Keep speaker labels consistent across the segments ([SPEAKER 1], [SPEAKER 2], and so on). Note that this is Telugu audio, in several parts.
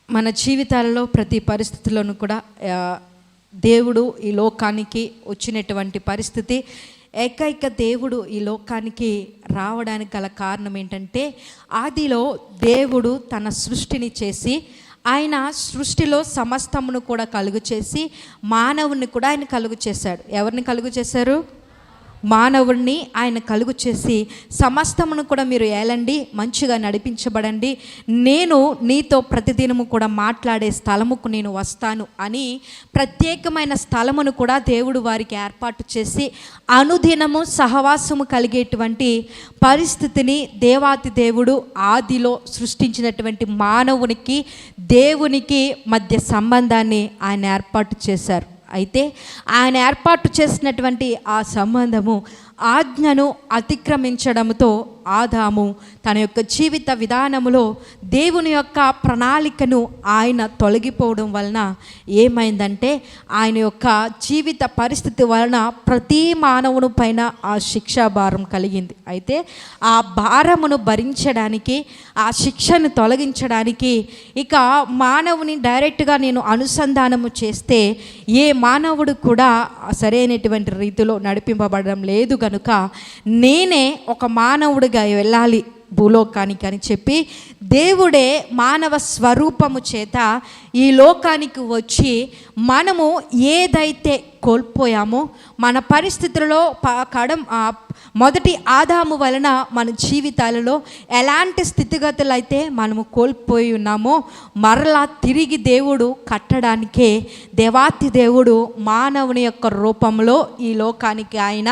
[SPEAKER 1] మన జీవితాలలో ప్రతి పరిస్థితుల్లోనూ కూడా దేవుడు ఈ లోకానికి వచ్చినటువంటి పరిస్థితి, ఏకైక దేవుడు ఈ లోకానికి రావడానికి గల కారణం ఏంటంటే, ఆదిలో దేవుడు తన సృష్టిని చేసి ఆయన సృష్టిలో సమస్తమును కూడా కలుగు చేసి మానవుని కూడా ఆయన కలుగు చేశాడు. ఎవరిని కలుగు చేశారు? మానవుడిని ఆయన కలుగు చేసి సమస్తమును కూడా మీరు ఏలండి, మంచిగా నడిపించబడండి, నేను నీతో ప్రతిదినము కూడా మాట్లాడే స్థలముకు నేను వస్తాను అని ప్రత్యేకమైన స్థలమును కూడా దేవుడు వారికి ఏర్పాటు చేసి అనుదినము సహవాసము కలిగేటువంటి పరిస్థితిని దేవాతి దేవుడు ఆదిలో సృష్టించినటువంటి మానవునికి దేవునికి మధ్య సంబంధాన్ని ఆయన ఏర్పాటు చేశారు. అయితే ఆయన ఏర్పాటు చేసినటువంటి ఆ సంబంధము ఆజ్ఞను అతిక్రమించడంతో ఆదాము తన యొక్క జీవిత విధానములో దేవుని యొక్క ప్రణాళికను ఆయన తొలగిపోవడం వలన ఏమైందంటే, ఆయన యొక్క జీవిత పరిస్థితి వలన ప్రతి మానవుని పైన ఆ శిక్షా భారం కలిగింది. అయితే ఆ భారమును భరించడానికి, ఆ శిక్షను తొలగించడానికి ఇక మానవుని డైరెక్ట్గా నేను అనుసంధానము చేస్తే ఏ మానవుడు కూడా సరైనటువంటి రీతిలో నడిపింపబడడం లేదు కనుక నేనే ఒక మానవుడిగా వెళ్ళాలి భూలోకానికి అని చెప్పి దేవుడే మానవ స్వరూపము చేత ఈ లోకానికి వచ్చి మనము ఏదైతే కోల్పోయామో మన పరిస్థితులలో మొదటి ఆదాము వలన మన జీవితాలలో ఎలాంటి స్థితిగతులు అయితే మనము కోల్పోయి ఉన్నామో మరలా తిరిగి దేవుడు కట్టడానికే దేవాతి దేవుడు మానవుని యొక్క రూపంలో ఈ లోకానికి ఆయన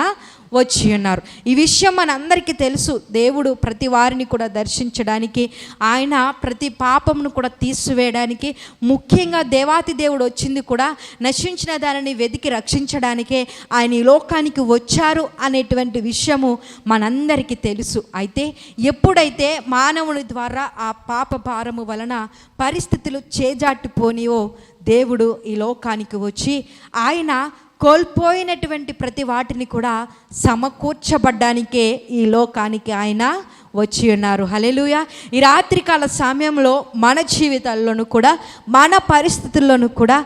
[SPEAKER 1] వచ్చి ఉన్నారు. ఈ విషయం మనందరికీ తెలుసు. దేవుడు ప్రతి వారిని కూడా దర్శించడానికి, ఆయన ప్రతి పాపమును కూడా తీసివేయడానికి, ముఖ్యంగా దేవాతి దేవుడు వచ్చింది కూడా నశించిన దానిని వెతికి రక్షించడానికే ఆయన ఈ లోకానికి వచ్చారు అనేటువంటి విషయము మనందరికీ తెలుసు. అయితే ఎప్పుడైతే మానవుని ద్వారా ఆ పాప భారము వలన పరిస్థితులు చేజాటిపోనివో దేవుడు ఈ లోకానికి వచ్చి ఆయన కోల్పోయినటువంటి ప్రతి వాటిని కూడా సమకూర్చబడ్డానికే ఈ లోకానికి ఆయన వచ్చి ఉన్నారు. హల్లెలూయా. ఈ రాత్రికాల సమయంలో మన జీవితాల్లోనూ కూడా మన పరిస్థితుల్లోనూ కూడా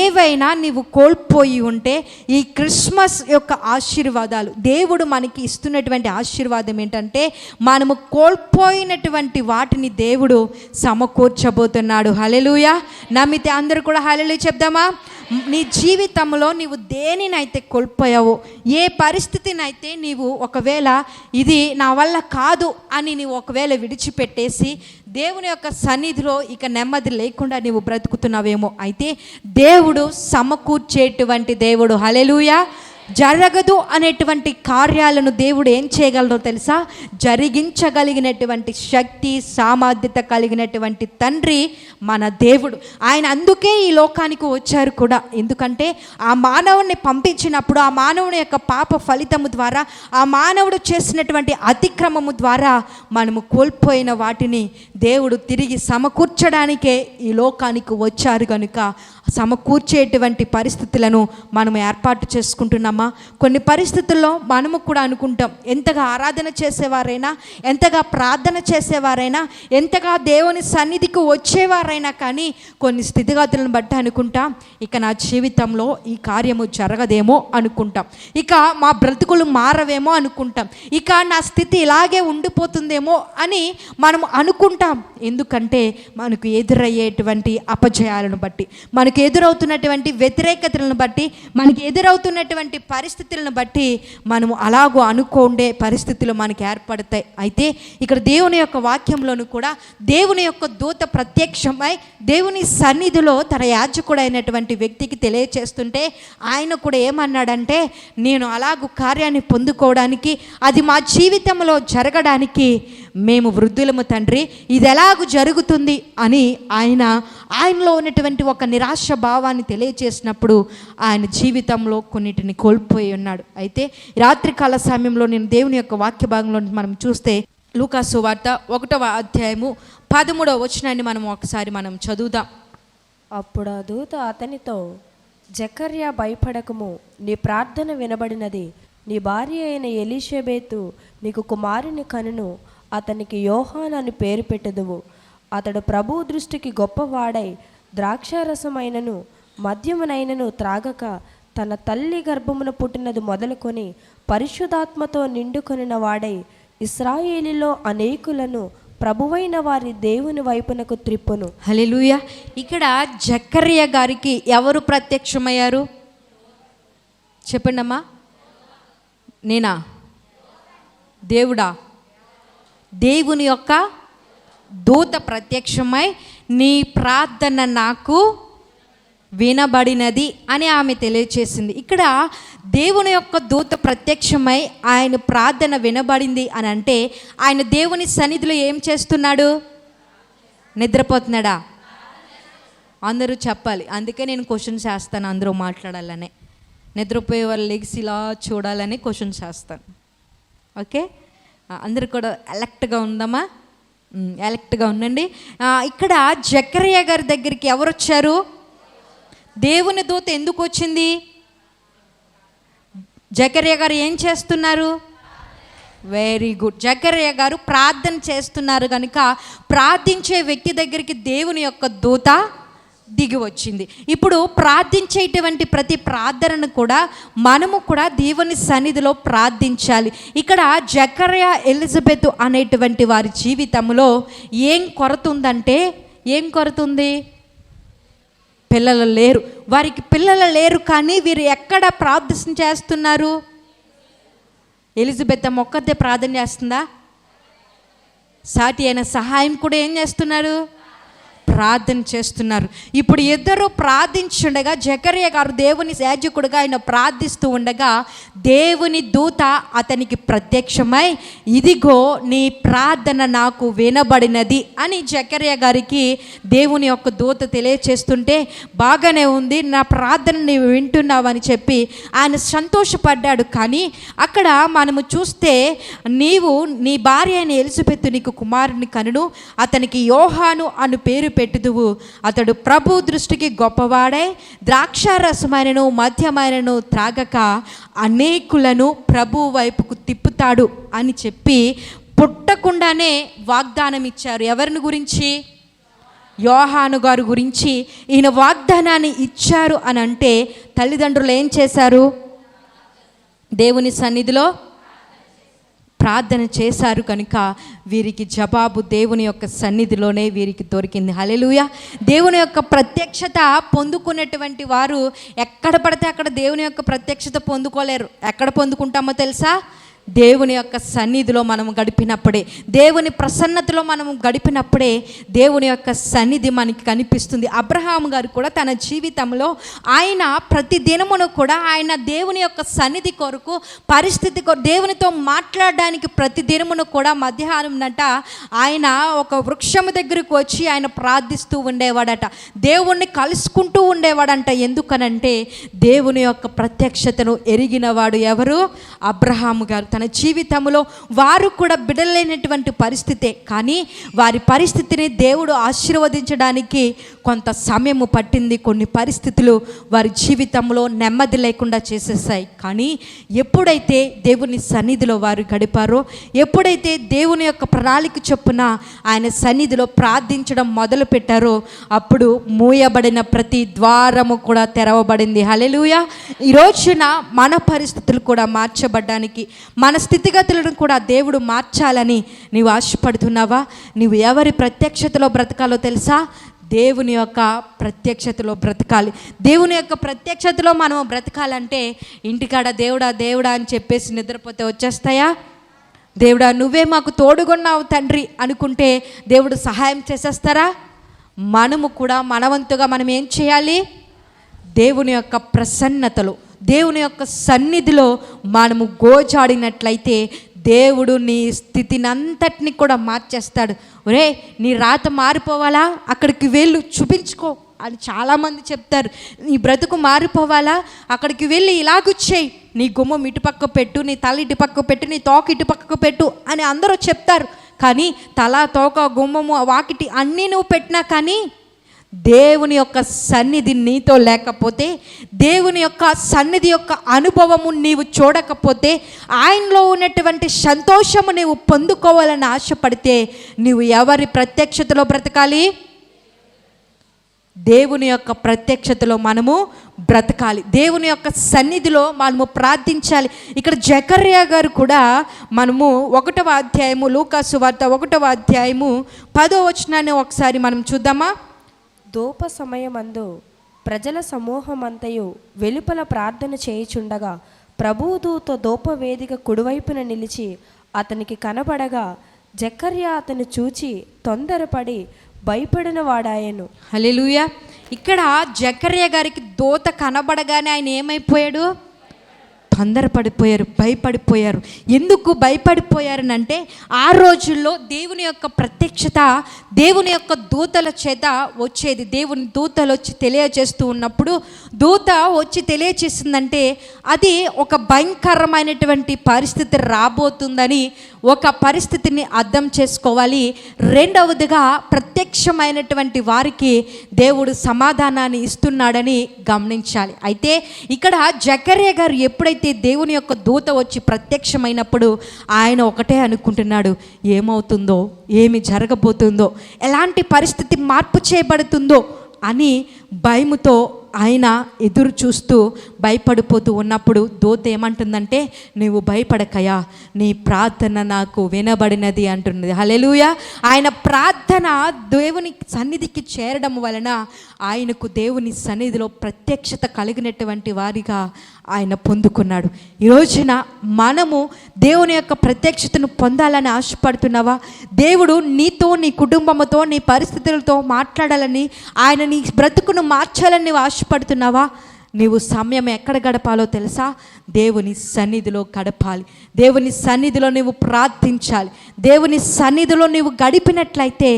[SPEAKER 1] ఏవైనా నీవు కోల్పోయి ఉంటే ఈ క్రిస్మస్ యొక్క ఆశీర్వాదాలు, దేవుడు మనకి ఇస్తున్నటువంటి ఆశీర్వాదం ఏంటంటే, మనము కోల్పోయినటువంటి వాటిని దేవుడు సమకూర్చబోతున్నాడు. హల్లెలూయా. నమ్మితే అందరూ కూడా హల్లెలూయా చెప్దామా? నీ జీవితంలో నీవు దేనినైతే కోల్పోయావో, ఏ పరిస్థితినైతే నీవు ఒకవేళ ఇది నా వల్ల కాదు అని నీవు ఒకవేళ విడిచిపెట్టేసి దేవుని యొక్క సన్నిధిలో ఇక నెమ్మది లేకుండా నీవు బ్రతుకుతున్నావేమో, అయితే దేవుడు సమకూర్చేటువంటి దేవుడు. హల్లెలూయా. జరగదు అనేటువంటి కార్యాలను దేవుడు ఏం చేయగలరో తెలుసా? జరిగించగలిగినటువంటి శక్తి సామర్థ్యత కలిగినటువంటి తండ్రి మన దేవుడు. ఆయన అందుకే ఈ లోకానికి వచ్చారు కూడా. ఎందుకంటే ఆ మానవుని పంపించినప్పుడు ఆ మానవుని యొక్క పాప ఫలితము ద్వారా, ఆ మానవుడు చేసినటువంటి అతిక్రమము ద్వారా మనము కోల్పోయిన వాటిని దేవుడు తిరిగి సమకూర్చడానికే ఈ లోకానికి వచ్చారు కనుక సమకూర్చేటువంటి పరిస్థితులను మనం ఏర్పాటు చేసుకుంటున్నామా? కొన్ని పరిస్థితుల్లో మనము కూడా అనుకుంటాం, ఎంతగా ఆరాధన చేసేవారైనా, ఎంతగా ప్రార్థన చేసేవారైనా, ఎంతగా దేవుని సన్నిధికి వచ్చేవారైనా కానీ కొన్ని స్థితిగతులను బట్టి అనుకుంటాం, ఇక నా జీవితంలో ఈ కార్యము జరగదేమో అనుకుంటాం, ఇక మా బ్రతుకులు మారవేమో అనుకుంటాం, ఇక నా స్థితి ఇలాగే ఉండిపోతుందేమో అని మనం అనుకుంటాం. ఎందుకంటే మనకు ఎదురయ్యేటువంటి అపజయాలను బట్టి, మనకు ఎదురవుతున్నటువంటి వ్యతిరేకతలను బట్టి, మనకి ఎదురవుతున్నటువంటి పరిస్థితులను బట్టి మనము అలాగూ అనుకోండే పరిస్థితులు మనకి ఏర్పడతాయి. అయితే ఇక్కడ దేవుని యొక్క వాక్యంలోనూ కూడా దేవుని యొక్క దూత ప్రత్యక్షమై దేవుని సన్నిధిలో తన యాజకుడైనటువంటి వ్యక్తికి తెలియచేస్తుంటే ఆయన కూడా ఏమన్నాడంటే, నేను అలాగూ కార్యాన్ని పొందుకోవడానికి, అది మా జీవితంలో జరగడానికి మేము వృద్ధులము తండ్రి, ఇది ఎలాగూ జరుగుతుంది అని ఆయనలో ఉన్నటువంటి ఒక నిరాశ భావాన్ని తెలియచేసినప్పుడు ఆయన జీవితంలో కొన్నిటిని కోల్పోయి ఉన్నాడు. అయితే రాత్రికాల సమయంలో నేను దేవుని యొక్క వాక్య భాగంలో మనం చూస్తే లూకాసు సువార్త 1వ అధ్యాయము 13వ వచనాన్ని మనం చదువుదాం.
[SPEAKER 2] అప్పుడు ఆ దూత అతనితో, జకర్యా భయపడకము, నీ ప్రార్థన వినబడినది, నీ భార్య అయిన ఎలీషబెతు నీకు కుమారుని కనును, అతనికి యోహాను అని పేరు పెట్టెదవు. అతడు ప్రభువు దృష్టికి గొప్పవాడై ద్రాక్షారసమైనను మద్యమునైనను త్రాగక తన తల్లి గర్భమున పుట్టినది మొదలుకొని పరిశుద్ధాత్మతో నిండుకొనిన వాడై ఇశ్రాయేలీలో అనేకులను ప్రభువైన వారి దేవుని వైపునకు త్రిప్పును.
[SPEAKER 1] హల్లెలూయా. ఇక్కడ జకర్యా గారికి ఎవరు ప్రత్యక్షమయ్యారు చెప్పండి అమ్మా. నేనా? దేవుడా? దేవుని యొక్క దూత ప్రత్యక్షమై నీ ప్రార్థన నాకు వినబడినది అని ఆమె తెలియచేసింది. ఇక్కడ దేవుని యొక్క దూత ప్రత్యక్షమై ఆయన ప్రార్థన వినబడింది అని అంటే ఆయన దేవుని సన్నిధిలో ఏం చేస్తున్నాడు? నిద్రపోతున్నాడా? అందరూ చెప్పాలి. అందుకే నేను క్వశ్చన్స్ వేస్తాను, అందరూ మాట్లాడాలనే. నిద్రపోయే వాళ్ళు లెగ్స్ ఇలా చూడాలని క్వశ్చన్స్ వేస్తాను. ఓకే, అందరూ కూడా అలర్ట్గా ఉందామా? అలర్ట్గా ఉండండి. ఇక్కడ జకర్యా గారి దగ్గరికి ఎవరు వచ్చారు? దేవుని దూత ఎందుకు వచ్చింది? జకర్యా గారు ఏం చేస్తున్నారు? Very good. జకర్యా గారు ప్రార్థన చేస్తున్నారు కనుక ప్రార్థించే వ్యక్తి దగ్గరికి దేవుని యొక్క దూత దిగి వచ్చింది. ఇప్పుడు ప్రార్థించేటువంటి ప్రతి ప్రార్థనను కూడా మనము కూడా దేవుని సన్నిధిలో ప్రార్థించాలి. ఇక్కడ జకర్యా ఎలిజబెత్ అనేటువంటి వారి జీవితంలో ఏం కొరత ఉందంటే, ఏం కొరత ఉంది? పిల్లలు లేరు. వారికి పిల్లలు లేరు, కానీ వీరు ఎక్కడ ప్రార్థన చేస్తున్నారు? ఎలిజబెత్ ఒక్కతే ప్రార్థన చేస్తుందా? సాటి అయిన సహాయం కూడా ఏం చేస్తున్నారు? ప్రార్థన చేస్తున్నారు. ఇప్పుడు ఇద్దరు ప్రార్థించుండగా జకర్యా గారు దేవుని యాజకుడుగా ఆయన ప్రార్థిస్తూ ఉండగా దేవుని దూత అతనికి ప్రత్యక్షమై ఇదిగో నీ ప్రార్థన నాకు వినబడినది అని జకర్యా గారికి దేవుని యొక్క దూత తెలియచేస్తుంటే బాగానే ఉంది, నా ప్రార్థన నీవు వింటున్నావని చెప్పి ఆయన సంతోషపడ్డాడు. కానీ అక్కడ మనము చూస్తే నీవు నీ భార్య అయిన ఎలిజబెత్ నీకు కుమారుని కనును, అతనికి యోహాను అను పేరు పెట్టుదువు, అతడు ప్రభు దృష్టికి గొప్పవాడై ద్రాక్షారసమైనను మద్యమైనను త్రాగక అనేకులను ప్రభు వైపుకు తిప్పుతాడు అని చెప్పి పుట్టకుండానే వాగ్దానం ఇచ్చారు. ఎవరిని గురించి? యోహాను గారు గురించి ఈయన వాగ్దానాన్ని ఇచ్చారు అని అంటే తల్లిదండ్రులు ఏం చేశారు? దేవుని సన్నిధిలో ప్రార్థన చేశారు కనుక వీరికి జవాబు దేవుని యొక్క సన్నిధిలోనే వీరికి దొరికింది. హల్లెలూయా. దేవుని యొక్క ప్రత్యక్షత పొందుకున్నటువంటి వారు ఎక్కడ పడితే అక్కడ దేవుని యొక్క ప్రత్యక్షత పొందుకోలేరు. ఎక్కడ పొందుకుంటామో తెలుసా? దేవుని యొక్క సన్నిధిలో మనము గడిపినప్పుడే, దేవుని ప్రసన్నతలో మనము గడిపినప్పుడే దేవుని యొక్క సన్నిధి మనకి కనిపిస్తుంది. అబ్రహాం గారు కూడా తన జీవితంలో ఆయన ప్రతి దినమును కూడా ఆయన దేవుని యొక్క సన్నిధి కొరకు పరిస్థితి దేవునితో మాట్లాడడానికి ప్రతి దినమును కూడా మధ్యాహ్నం నట ఆయన ఒక వృక్షము దగ్గరకు వచ్చి ఆయన ప్రార్థిస్తూ ఉండేవాడట, దేవుణ్ణి కలుసుకుంటూ ఉండేవాడంట. ఎందుకనంటే దేవుని యొక్క ప్రత్యక్షతను ఎరిగినవాడు ఎవరు? అబ్రహాం గారు. తన జీవితంలో వారు కూడా బిడలేనటువంటి పరిస్థితే, కానీ వారి పరిస్థితిని దేవుడు ఆశీర్వదించడానికి కొంత సమయము పట్టింది. కొన్ని పరిస్థితులు వారి జీవితంలో నెమ్మది లేకుండా చేసేసాయి. కానీ ఎప్పుడైతే దేవుని సన్నిధిలో వారు గడిపారో, ఎప్పుడైతే దేవుని యొక్క ప్రణాళిక చొప్పున ఆయన సన్నిధిలో ప్రార్థించడం మొదలు పెట్టారో అప్పుడు మూయబడిన ప్రతి ద్వారము కూడా తెరవబడింది. హల్లెలూయా. ఈ రోజున మన పరిస్థితులు కూడా మార్చబడ్డానికి, మన స్థితిగతులను కూడా దేవుడు మార్చాలని నీవు ఆశపడుతున్నావా? నీవు ఎవరి ప్రత్యక్షతలో బ్రతకాలో తెలుసా? దేవుని యొక్క ప్రత్యక్షతలో బ్రతకాలి. దేవుని యొక్క ప్రత్యక్షతలో మనం బ్రతకాలంటే ఇంటికాడ దేవుడా దేవుడా అని చెప్పేసి నిద్రపోతే వచ్చేస్తాయా? దేవుడా నువ్వే మాకు తోడుగొన్నావు తండ్రి అనుకుంటే దేవుడు సహాయం చేసేస్తారా? మనము కూడా మనవంతుగా మనం ఏం చేయాలి? దేవుని యొక్క ప్రసన్నతలో, దేవుని యొక్క సన్నిధిలో మనము గోజాడినట్లయితే దేవుడు నీ స్థితిని అంతటిని కూడా మార్చేస్తాడు. ఒరే నీ రాత మారిపోవాలా? అక్కడికి వెళ్ళు, చూపించుకో అని చాలామంది చెప్తారు. నీ బ్రతుకు మారిపోవాలా? అక్కడికి వెళ్ళి ఇలాగొచ్చేయి, నీ గుమ్మం ఇటుపక్క పెట్టు, నీ తల ఇటుపక్క పెట్టు, నీ తోక ఇటుపక్కకు పెట్టు అని అందరూ చెప్తారు. కానీ తల, తోక, గుమ్మము, వాకిటి అన్నీ నువ్వు పెట్టినా కానీ దేవుని యొక్క సన్నిధి నీతో లేకపోతే, దేవుని యొక్క సన్నిధి యొక్క అనుభవము నీవు చూడకపోతే, ఆయనలో ఉన్నటువంటి సంతోషము నీవు పొందుకోవాలని ఆశపడితే నీవు ఎవరి ప్రత్యక్షతలో బ్రతకాలి? దేవుని యొక్క ప్రత్యక్షతలో మనము బ్రతకాలి, దేవుని యొక్క సన్నిధిలో మనము ప్రార్థించాలి. ఇక్కడ జకర్యా గారు కూడా మనము 1వ అధ్యాయము, లూకాసు వార్త 1వ అధ్యాయము 10వ వచనాన్ని ఒకసారి మనం చూద్దామా?
[SPEAKER 2] ధూప సమయమందు ప్రజల సమూహమంతయు వెలుపల ప్రార్థన చేయుచుండగా ప్రభువు దూత ధూపవేదిక కుడివైపున నిలిచి అతనికి కనబడగా జకర్యా అతను చూచి తొందరపడి భయపడిన వాడాయను.
[SPEAKER 1] హల్లెలూయా. ఇక్కడ జకర్యా గారికి దూత కనబడగానే ఆయన ఏమైపోయాడు? తొందరపడిపోయారు, భయపడిపోయారు. ఎందుకు భయపడిపోయారనంటే, ఆ రోజుల్లో దేవుని యొక్క ప్రత్యక్షత దేవుని యొక్క దూతల చేత వచ్చేది. దేవుని దూతలు వచ్చి తెలియజేస్తూ ఉన్నప్పుడు, దూత వచ్చి తెలియజేసిందంటే అది ఒక భయంకరమైనటువంటి పరిస్థితి రాబోతుందని ఒక పరిస్థితిని అర్థం చేసుకోవాలి. రెండవదిగా ప్రత్యక్షమైనటువంటి వారికి దేవుడు సమాధానాన్ని ఇస్తున్నాడని గమనించాలి. అయితే ఇక్కడ జకర్యా గారు ఎప్పుడైతే దేవుని యొక్క దూత వచ్చి ప్రత్యక్షమైనప్పుడు ఆయన ఒకటే అనుకుంటున్నాడు, ఏమవుతుందో, ఏమి జరగబోతుందో, ఎలాంటి పరిస్థితి మార్పు చేయబడుతుందో అని భయముతో ఆయన ఎదురు చూస్తూ భయపడిపోతూ ఉన్నప్పుడు దూత ఏమంటుందంటే, నీవు భయపడకయా, నీ ప్రార్థన నాకు వినబడినది అంటున్నది. హల్లెలూయా. ఆయన ప్రార్థన దేవుని సన్నిధికి చేరడం వలన ఆయనకు దేవుని సన్నిధిలో ప్రత్యక్షత కలిగినటువంటి వారిగా ఆయన పొందుకున్నాడు. ఈ రోజున మనము దేవుని యొక్క ప్రత్యక్షతను పొందాలని ఆశపడుతున్నావా? దేవుడు నీతో, నీ కుటుంబంతో, నీ పరిస్థితులతో మాట్లాడాలని, ఆయన నీ బ్రతుకును మార్చాలని నీవు ఆశపడుతున్నావా? నీవు సమయం ఎక్కడ గడపాలో తెలుసా? దేవుని సన్నిధిలో గడపాలి. దేవుని సన్నిధిలో నీవు ప్రార్థించాలి. దేవుని సన్నిధిలో నీవు గడిపినట్లయితే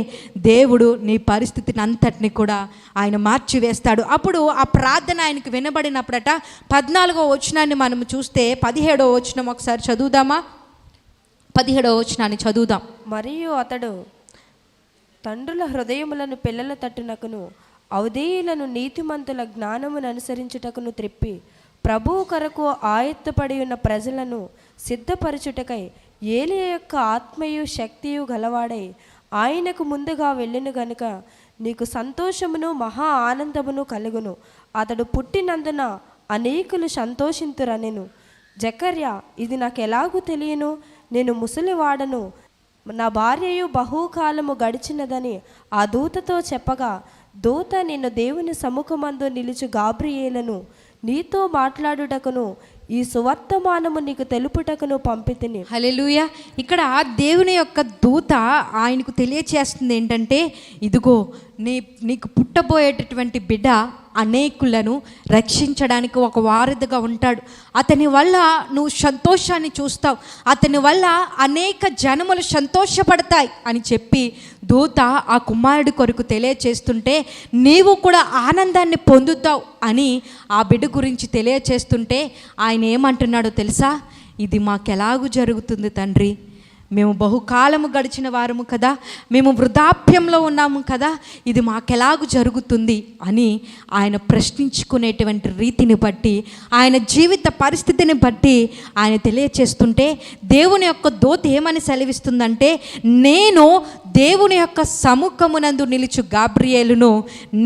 [SPEAKER 1] దేవుడు నీ పరిస్థితిని అంతటిని కూడా ఆయన మార్చివేస్తాడు. అప్పుడు ఆ ప్రార్థన ఆయనకు వినబడినప్పుడట 14వ వచనాన్ని మనం చూస్తే 17వ వచనం ఒకసారి చదువుదామా? 17వ వచనాన్ని చదువుదాం.
[SPEAKER 2] మరియు అతడు తండ్రుల హృదయములను పిల్లల తట్టునకును ఔదేయులను నీతిమంతుల జ్ఞానమును అనుసరించుటకును త్రిప్పి ప్రభువు కొరకు ఆయత్తపడి ఉన్న ప్రజలను సిద్ధపరచుటకై ఏలియా యొక్క ఆత్మయు శక్తియు గలవాడై ఆయనకు ముందుగా వెళ్ళిన గనుక నీకు సంతోషమును మహా ఆనందమును కలుగును. అతడు పుట్టినందున అనేకులు సంతోషింతురనెను. జకర్యా, ఇది నాకు ఎలాగూ తెలియను, నేను ముసలివాడను, నా భార్యయు బహుకాలము గడిచినదని ఆ దూతతో చెప్పగా, దూత నిన్ను దేవుని సముఖమందు నిలుచు గాబ్రియేలును నీతో మాట్లాడుటకును ఈ సువర్తమానము నీకు తెలుపుటకును పంపితిని.
[SPEAKER 1] హల్లెలూయా. ఇక్కడ దేవుని యొక్క దూత ఆయనకు తెలియచేస్తుంది ఏంటంటే, ఇదిగో నీకు పుట్టబోయేటటువంటి బిడ్డ అనేకులను రక్షించడానికి ఒక వారధిగా ఉంటాడు. అతని వల్ల నువ్వు సంతోషాన్ని చూస్తావు, అతని వల్ల అనేక జనములు సంతోషపడతాయి అని చెప్పి దూత ఆ కుమారుడి కొరకు తెలియచేస్తుంటే, నీవు కూడా ఆనందాన్ని పొందుతావు అని ఆ బిడ్డ గురించి తెలియచేస్తుంటే ఆయన ఏమంటున్నాడో తెలుసా? ఇది మాకెలాగూ జరుగుతుంది తండ్రి, మేము బహుకాలము గడిచిన వారము కదా, మేము వృద్ధాప్యంలో ఉన్నాము కదా, ఇది మాకెలాగూ జరుగుతుంది అని ఆయన ప్రశ్నించుకునేటువంటి రీతిని బట్టి, ఆయన జీవిత పరిస్థితిని బట్టి ఆయన తెలియచేస్తుంటే, దేవుని యొక్క దూత ఏమని సెలవిస్తుందంటే, నేను దేవుని యొక్క సముఖమునందు నిలుచు గాబ్రియేలును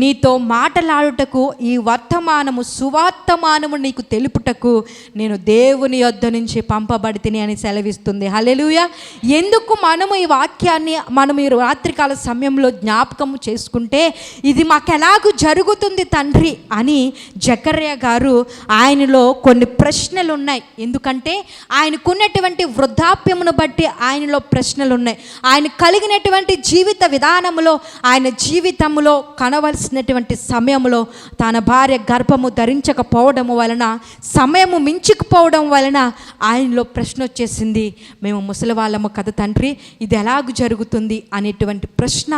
[SPEAKER 1] నీతో మాటలాడుటకు ఈ వర్తమానము సువార్తమానము నీకు తెలుపుటకు నేను దేవుని యొద్ద నుంచి పంపబడితిని అని సెలవిస్తుంది. హల్లెలూయా. ఎందుకు మనము ఈ వాక్యాన్ని మనం ఈ రాత్రికాల సమయంలో జ్ఞాపకము చేసుకుంటే, ఇది మాకు ఎలాగూ జరుగుతుంది తండ్రి అని జకర్యా గారు ఆయనలో కొన్ని ప్రశ్నలు ఉన్నాయి. ఎందుకంటే ఆయనకున్నటువంటి వృద్ధాప్యమును బట్టి ఆయనలో ప్రశ్నలు ఉన్నాయి. ఆయన కలిగినటువంటి జీవిత విధానంలో, ఆయన జీవితంలో కనవలసినటువంటి సమయంలో తన భార్య గర్భము ధరించకపోవడము వలన, సమయము మించుకుపోవడం వలన ఆయనలో ప్రశ్న వచ్చేసింది, మేము ముసలి వాళ్ళము కదా తండ్రి, ఇది ఎలాగూ జరుగుతుంది అనేటువంటి ప్రశ్న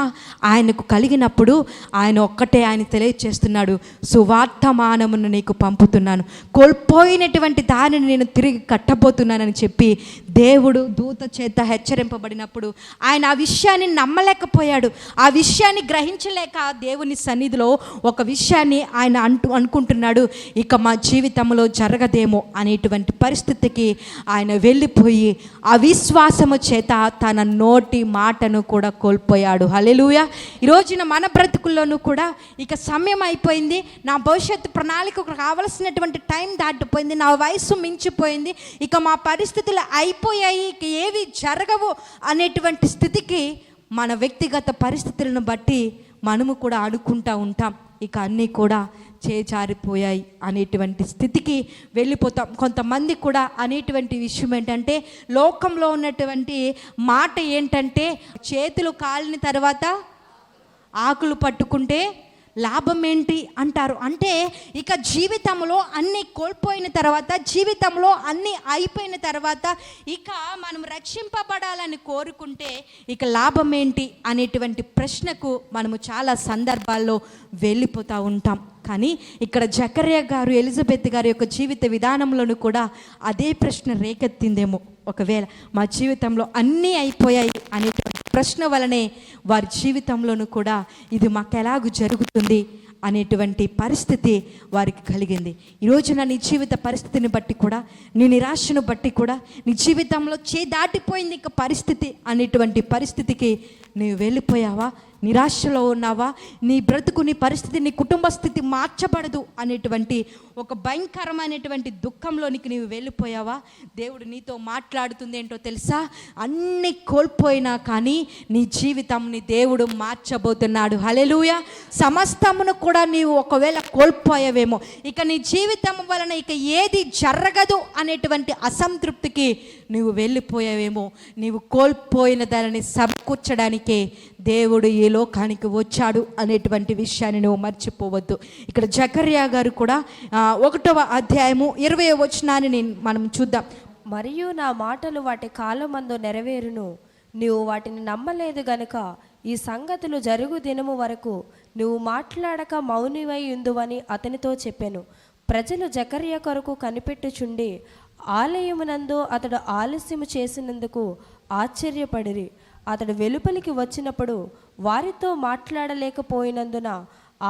[SPEAKER 1] ఆయనకు కలిగినప్పుడు ఆయన ఒక్కటే ఆయన తెలియచేస్తున్నాడు, సువార్తమానమును నీకు పంపుతున్నాను, కోల్పోయినటువంటి దానిని నేను తిరిగి కట్టబోతున్నానని చెప్పి దేవుడు దూత చేత హెచ్చరింపబడినప్పుడు ఆయన ఆ విషయాన్ని విషయాన్ని నమ్మలేకపోయాడు. ఆ విషయాన్ని గ్రహించలేక దేవుని సన్నిధిలో ఒక విషయాన్ని ఆయన అనుకుంటున్నాడు, ఇక మా జీవితంలో జరగదేమో అనేటువంటి పరిస్థితికి ఆయన వెళ్ళిపోయి అవిశ్వాసము చేత తన నోటి మాటను కూడా కోల్పోయాడు. హల్లెలూయా. ఈ రోజున మన బ్రతుకుల్లోనూ కూడా ఇక సమయం అయిపోయింది, నా భవిష్యత్తు ప్రణాళికకు కావలసినటువంటి టైం దాటిపోయింది, నా వయసు మించిపోయింది, ఇక మా పరిస్థితులు అయిపోయాయి, ఇక ఏవి జరగవు అనేటువంటి స్థితికి మన వ్యక్తిగత పరిస్థితులను బట్టి మనము కూడా అనుకుంటూ ఉంటాం, ఇక అన్నీ కూడా చేజారిపోయాయి అనేటువంటి స్థితికి వెళ్ళిపోతాం. కొంతమంది కూడా అనేటువంటి విషయం ఏంటంటే, లోకంలో ఉన్నటువంటి మాట ఏంటంటే, చేతులు కాలిన తర్వాత ఆకులు పట్టుకుంటే లాభం ఏంటి అంటారు. అంటే ఇక జీవితంలో అన్నీ కోల్పోయిన తర్వాత, జీవితంలో అన్నీ అయిపోయిన తర్వాత ఇక మనం రక్షింపబడాలని కోరుకుంటే ఇక లాభం ఏంటి అనేటువంటి ప్రశ్నకు మనము చాలా సందర్భాల్లో వెళ్ళిపోతూ ఉంటాం. కానీ ఇక్కడ జకర్యా గారు, ఎలిజబెత్ గారి యొక్క జీవిత విధానంలోనూ కూడా అదే ప్రశ్న రేకెత్తిందేమో. ఒకవేళ మా జీవితంలో అన్నీ అయిపోయాయి అనేటువంటి ప్రశ్న వలనే వారి జీవితంలోనూ కూడా ఇది మాకు ఎలాగూ జరుగుతుంది అనేటువంటి పరిస్థితి వారికి కలిగింది. ఈరోజున నీ జీవిత పరిస్థితిని బట్టి కూడా, నీ నిరాశను బట్టి కూడా, నీ జీవితంలో దాటిపోయింది ఇక పరిస్థితి అనేటువంటి పరిస్థితికి నీవు వెళ్ళిపోయావా? నిరాశలో ఉన్నావా? నీ బ్రతుకు, నీ పరిస్థితి, నీ కుటుంబ స్థితి మార్చబడదు అనేటువంటి ఒక భయంకరమైనటువంటి దుఃఖంలోనికి నీవు వెళ్ళిపోయావా? దేవుడు నీతో మాట్లాడుతుంది ఏంటో తెలుసా? అన్నీ కోల్పోయినా కానీ నీ జీవితంని దేవుడు మార్చబోతున్నాడు. హల్లెలూయా. సమస్తమును కూడా నీవు ఒకవేళ కోల్పోయావేమో, ఇక నీ జీవితం వలన ఇక ఏది జరగదు అనేటువంటి అసంతృప్తికి నువ్వు వెళ్ళిపోయావేమో. నీవు కోల్పోయిన దానిని సమకూర్చడానికే దేవుడు ఈ లోకానికి వచ్చాడు అనేటువంటి విషయాన్ని నువ్వు మర్చిపోవద్దు. ఇక్కడ జకర్యా గారు కూడా 1వ అధ్యాయము 20వ వచనాన్ని మనం చూద్దాం.
[SPEAKER 2] మరియు నా మాటలు వాటి కాలమందు నెరవేరును, నీవు వాటిని నమ్మలేదు గనుక ఈ సంగతులు జరుగు దినము వరకు నువ్వు మాట్లాడక మౌనివై ఉందువని అతనితో చెప్పెను. ప్రజలు జకర్యా కొరకు కనిపెట్టుచుండి ఆలయమునందు అతడు ఆలస్యము చేసినందుకు ఆశ్చర్యపడిరి. అతడు వెలుపలికి వచ్చినప్పుడు వారితో మాట్లాడలేకపోయినందున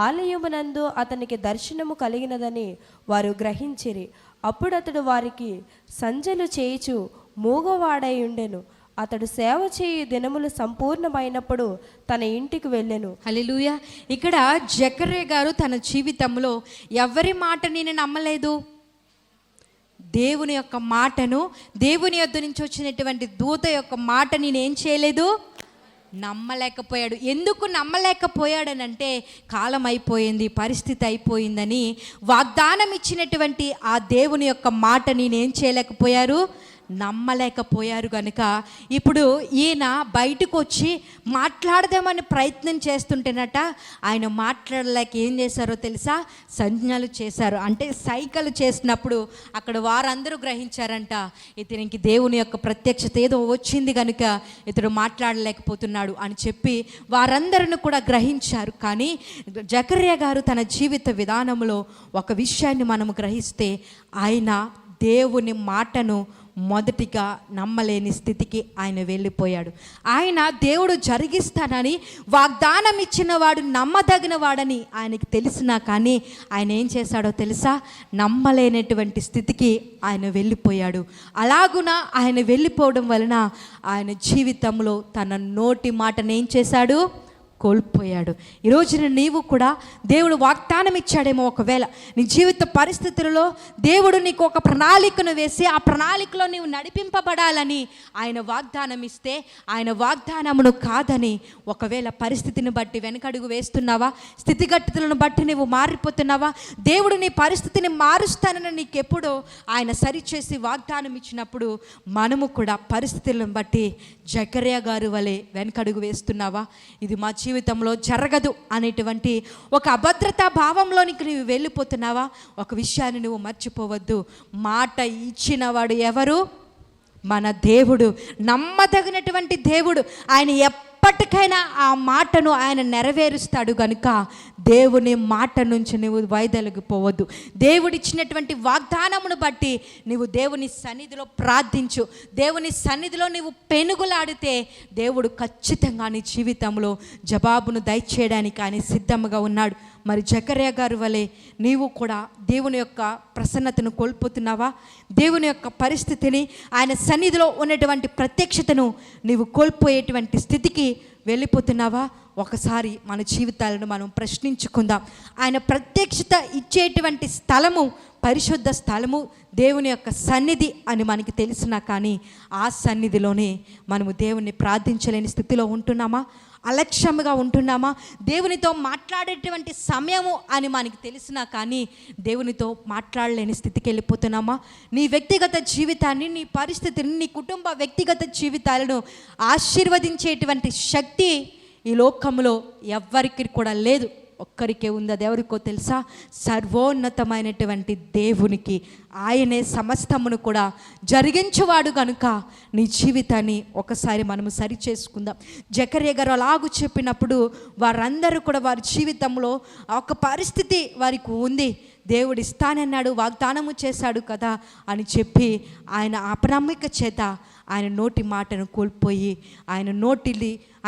[SPEAKER 2] ఆలయమునందు అతనికి దర్శనము కలిగినదని వారు గ్రహించిరి. అప్పుడు అతడు వారికి సంజలు చేయుచు మూగవాడై ఉండెను. అతడు సేవ చేయు దినములు సంపూర్ణమైనప్పుడు తన ఇంటికి వెళ్ళెను.
[SPEAKER 1] హల్లెలూయా. ఇక్కడ జకర్యా గారు తన జీవితంలో ఎవరి మాట నేను నమ్మలేదు, దేవుని యొక్క మాటను, దేవుని యొద్ద నుంచి వచ్చినటువంటి దూత యొక్క మాట నేనేం చేయలేదు, నమ్మలేకపోయాడు. ఎందుకు నమ్మలేకపోయాడనంటే, కాలం అయిపోయింది, పరిస్థితి అయిపోయిందని వాగ్దానం ఇచ్చినటువంటి ఆ దేవుని యొక్క మాట నేనేం చేయలేకపోయారు, నమ్మలేకపోయారు. కనుక ఇప్పుడు ఈయన బయటకు వచ్చి మాట్లాడదామని ప్రయత్నం చేస్తుంటేనట, ఆయన మాట్లాడలేక ఏం చేశారో తెలుసా? సంజ్ఞలు చేశారు. అంటే సైకిల్ చేసినప్పుడు అక్కడ వారందరూ గ్రహించారంట, ఇతనికి దేవుని యొక్క ప్రత్యక్షత ఏదో వచ్చింది కనుక ఇతడు మాట్లాడలేకపోతున్నాడు అని చెప్పి వారందరిని కూడా గ్రహించారు. కానీ జకర్యా గారు తన జీవిత విధానంలో ఒక విషయాన్ని మనము గ్రహిస్తే, ఆయన దేవుని మాటను మొదటిగా నమ్మలేని స్థితికి ఆయన వెళ్ళిపోయాడు. ఆయన దేవుడు జరిగిస్తానని వాగ్దానం ఇచ్చిన వాడు నమ్మదగిన వాడని ఆయనకి తెలిసినా కానీ ఆయన ఏం చేశాడో తెలుసా? నమ్మలేనటువంటి స్థితికి ఆయన వెళ్ళిపోయాడు. అలాగున ఆయన వెళ్ళిపోవడం వలన ఆయన జీవితంలో తన నోటి మాటను ఏం చేశాడు? కోల్పోయాడు. ఈరోజున నీవు కూడా దేవుడు వాగ్దానం ఇచ్చాడేమో, ఒకవేళ నీ జీవిత పరిస్థితులలో దేవుడు నీకు ఒక ప్రణాళికను వేసి ఆ ప్రణాళికలో నీవు నడిపింపబడాలని ఆయన వాగ్దానం ఇస్తే, ఆయన వాగ్దానమును కాదని ఒకవేళ పరిస్థితిని బట్టి వెనకడుగు వేస్తున్నావా? స్థితిగతులను బట్టి నువ్వు మారిపోతున్నావా? దేవుడు నీ పరిస్థితిని మారుస్తానని నీకెప్పుడో ఆయన సరిచేసి వాగ్దానం ఇచ్చినప్పుడు మనము కూడా పరిస్థితులను బట్టి జకర్యా గారు వలె వెనకడుగు వేస్తున్నావా? ఇది మా జీవితంలో జరగదు అనేటువంటి ఒక అభద్రతా భావంలోనికి నువ్వు వెళ్ళిపోతున్నావా? ఒక విషయాన్ని నువ్వు మర్చిపోవద్దు. మాట ఇచ్చినవాడు ఎవరు? మన దేవుడు. నమ్మదగినటువంటి దేవుడు. ఆయన ఎప్పటికైనా ఆ మాటను ఆయన నెరవేరుస్తాడు కనుక దేవుని మాట నుంచి నువ్వు వైదొలిగిపోవద్దు. దేవుడిచ్చినటువంటి వాగ్దానమును బట్టి నువ్వు దేవుని సన్నిధిలో ప్రార్థించు. దేవుని సన్నిధిలో నువ్వు పెనుగులాడితే దేవుడు ఖచ్చితంగా నీ జీవితంలో జవాబును దయచేయడానికి ఆయన సిద్ధంగా ఉన్నాడు. మరి జకర్యా గారి వలె నీవు కూడా దేవుని యొక్క ప్రసన్నతను కోల్పోతున్నావా? దేవుని యొక్క పరిస్థితిని, ఆయన సన్నిధిలో ఉన్నటువంటి ప్రత్యక్షతను నీవు కోల్పోయేటువంటి స్థితికి వెళ్ళిపోతున్నావా? ఒకసారి మన జీవితాలను మనం ప్రశ్నించుకుందాం. ఆయన ప్రత్యక్షత ఇచ్చేటువంటి స్థలము పరిశుద్ధ స్థలము, దేవుని యొక్క సన్నిధి అని మనకి తెలిసినా కానీ ఆ సన్నిధిలోనే మనము దేవుణ్ణి ప్రార్థించలేని స్థితిలో ఉంటున్నామా? అలక్ష్యంగా ఉంటున్నామా? దేవునితో మాట్లాడేటువంటి సమయము అని మనకి తెలిసినా కానీ దేవునితో మాట్లాడలేని స్థితికి వెళ్ళిపోతున్నామా? నీ వ్యక్తిగత జీవితాన్ని, నీ పరిస్థితిని, నీ కుటుంబ వ్యక్తిగత జీవితాలను ఆశీర్వదించేటువంటి శక్తి ఈ లోకంలో ఎవ్వరికి కూడా లేదు, ఒక్కరికే ఉంది. అది ఎవరికో తెలుసా? సర్వోన్నతమైనటువంటి దేవునికి. ఆయనే సమస్తమును కూడా జరిగించేవాడు కనుక నీ జీవితాన్ని ఒకసారి మనము సరి చేసుకుందాం. జకర్యా గారు అలాగూ చెప్పినప్పుడు వారందరూ కూడా వారి జీవితంలో ఒక పరిస్థితి వారికి ఉంది. దేవుడు ఇస్తానన్నాడు, వాగ్దానము చేశాడు కదా అని చెప్పి ఆయన అపనమ్మిక చేత ఆయన నోటి మాటను కోల్పోయి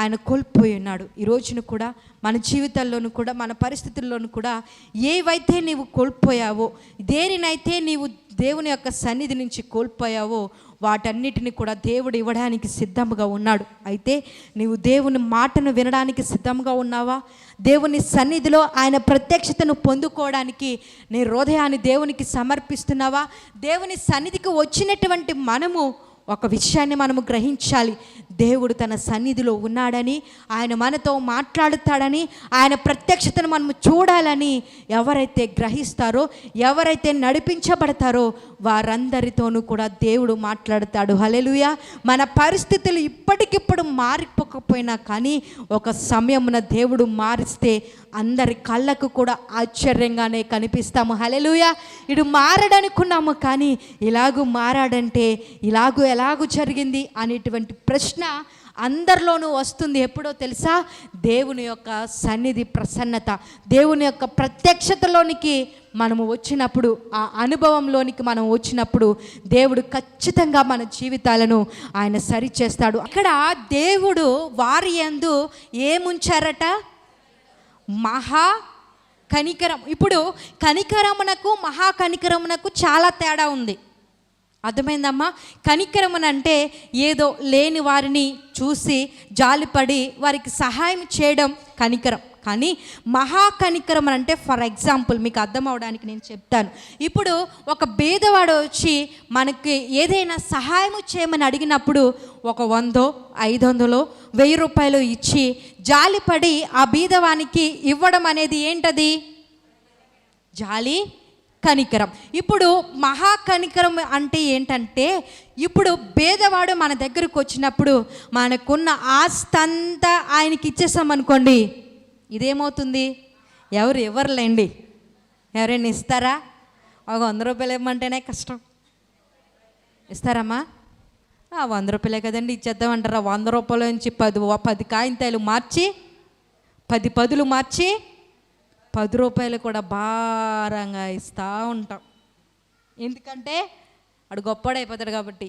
[SPEAKER 1] ఆయన కోల్పోయి ఉన్నాడు. ఈ రోజున కూడా మన జీవితాల్లోనూ కూడా మన పరిస్థితుల్లోనూ కూడా ఏవైతే నీవు కోల్పోయావో, దేనినైతే నీవు దేవుని యొక్క సన్నిధి నుంచి కోల్పోయావో వాటన్నిటిని కూడా దేవుడు ఇవ్వడానికి సిద్ధంగా ఉన్నాడు. అయితే నీవు దేవుని మాటను వినడానికి సిద్ధంగా ఉన్నావా? దేవుని సన్నిధిలో ఆయన ప్రత్యక్షతను పొందుకోవడానికి నీ హృదయాన్ని దేవునికి సమర్పిస్తున్నావా? దేవుని సన్నిధికి వచ్చినటువంటి మనము ఒక విషయాన్ని మనము గ్రహించాలి. దేవుడు తన సన్నిధిలో ఉన్నాడని, ఆయన మనతో మాట్లాడుతాడని, ఆయన ప్రత్యక్షతను మనము చూడాలని ఎవరైతే గ్రహిస్తారో, ఎవరైతే నడిపించబడతారో వారందరితోనూ కూడా దేవుడు మాట్లాడతాడు. హల్లెలూయా. మన పరిస్థితులు ఇప్పటికిప్పుడు మారిపోకపోయినా కానీ ఒక సమయమున దేవుడు మారిస్తే అందరి కళ్ళకు కూడా ఆశ్చర్యంగానే కనిపిస్తాము. హల్లెలూయా. ఇడు మారడనుకున్నాము కానీ ఇలాగూ మారాడంటే ఎలాగూ జరిగింది అనేటువంటి ప్రశ్న అందరిలోనూ వస్తుంది. ఎప్పుడో తెలుసా? దేవుని యొక్క సన్నిధి ప్రసన్నత, దేవుని యొక్క ప్రత్యక్షతలోనికి మనము వచ్చినప్పుడు, ఆ అనుభవంలోనికి మనం వచ్చినప్పుడు దేవుడు ఖచ్చితంగా మన జీవితాలను ఆయన సరిచేస్తాడు. ఇక్కడ దేవుడు వారి యందు ఏముంచారట? మహా కనికరం. ఇప్పుడు కనికరమునకు మహా కనికరమునకు చాలా తేడా ఉంది. అర్థమైందమ్మా? కనికరమునంటే ఏదో లేని వారిని చూసి జాలిపడి వారికి సహాయం చేయడం కనికరం. కానీ మహా కనికరం అంటే, ఫర్ ఎగ్జాంపుల్ మీకు అర్థం అవడానికి నేను చెప్తాను. ఇప్పుడు ఒక బీదవాడు వచ్చి మనకి ఏదైనా సహాయం చేయమని అడిగినప్పుడు ఒక 100, 500, 1000 రూపాయలు ఇచ్చి జాలిపడి ఆ బీదవానికి ఇవ్వడం అనేది ఏంటది? జాలి, కనికరం. ఇప్పుడు మహా కనికరం అంటే ఏంటంటే, ఇప్పుడు పేదవాడు మన దగ్గరకు వచ్చినప్పుడు మనకున్న ఆస్తంతా ఆయనకి ఇచ్చేసామనుకోండి, ఇదేమవుతుంది? ఎవరులేండి, ఎవరైనా ఇస్తారా? ఒక 100 రూపాయలు ఇవ్వమంటేనే కష్టం. ఇస్తారమ్మా? 100 రూపాయలే కదండి ఇచ్చేద్దామంటారా? 100 రూపాయల నుంచి 10 కాయింతాలు మార్చి 10 పదులు మార్చి 10 రూపాయలు కూడా భారంగా ఇస్తూ ఉంటాం. ఎందుకంటే వాడు గొప్పడైపోతాడు కాబట్టి.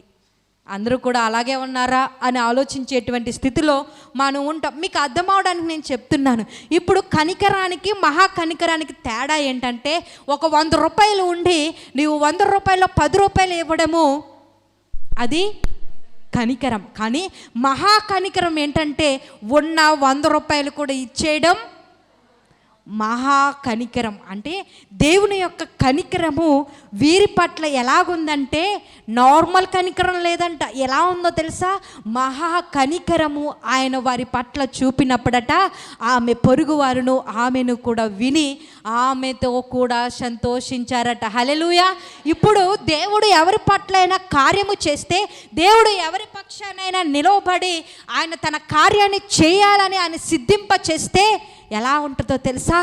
[SPEAKER 1] అందరూ కూడా అలాగే ఉన్నారా అని ఆలోచించేటువంటి స్థితిలో మనం ఉంటాం. మీకు అర్థం అవడానికి నేను చెప్తున్నాను. ఇప్పుడు కనికరానికి మహా కనికరానికి తేడా ఏంటంటే, ఒక 100 రూపాయలు ఉండి నీవు 100 రూపాయల్లో 10 రూపాయలు ఇవ్వడము అది కనికరం. కానీ మహా కనికరం ఏంటంటే ఉన్న 100 రూపాయలు కూడా ఇచ్చేయడం మహా కనికరం. అంటే దేవుని యొక్క కనికరము వీరి పట్ల ఎలాగుందంటే నార్మల్ కనికరం లేదంట. ఎలా ఉందో తెలుసా? మహా కనికరము ఆయన వారి పట్ల చూపినప్పుడట ఆమె పొరుగువారును ఆమెను కూడా విని ఆమెతో కూడా సంతోషించారట. హల్లెలూయా. ఇప్పుడు దేవుడు ఎవరి పట్లైనా కార్యము చేస్తే, దేవుడు ఎవరి పక్షానైనా నిలవబడి ఆయన తన కార్యాన్ని చేయాలని ఆయన సిద్ధింప చేస్తే ఎలా ఉంటుందో తెలుసా?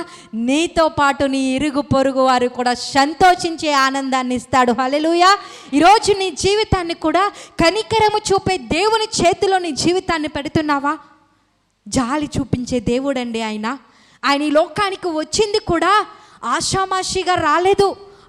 [SPEAKER 1] నీతో పాటు నీ ఇరుగు పొరుగు వారు కూడా సంతోషించే ఆనందాన్ని ఇస్తాడు. హల్లెలూయా. ఈరోజు నీ జీవితాన్ని కూడా కనికరము చూపే దేవుని చేతిలో నీ జీవితాన్ని పెడుతున్నావా? జాలి చూపించే దేవుడండి ఆయన. ఆయన ఈ లోకానికి వచ్చింది కూడా ఆషామాషిగా రాలేదు.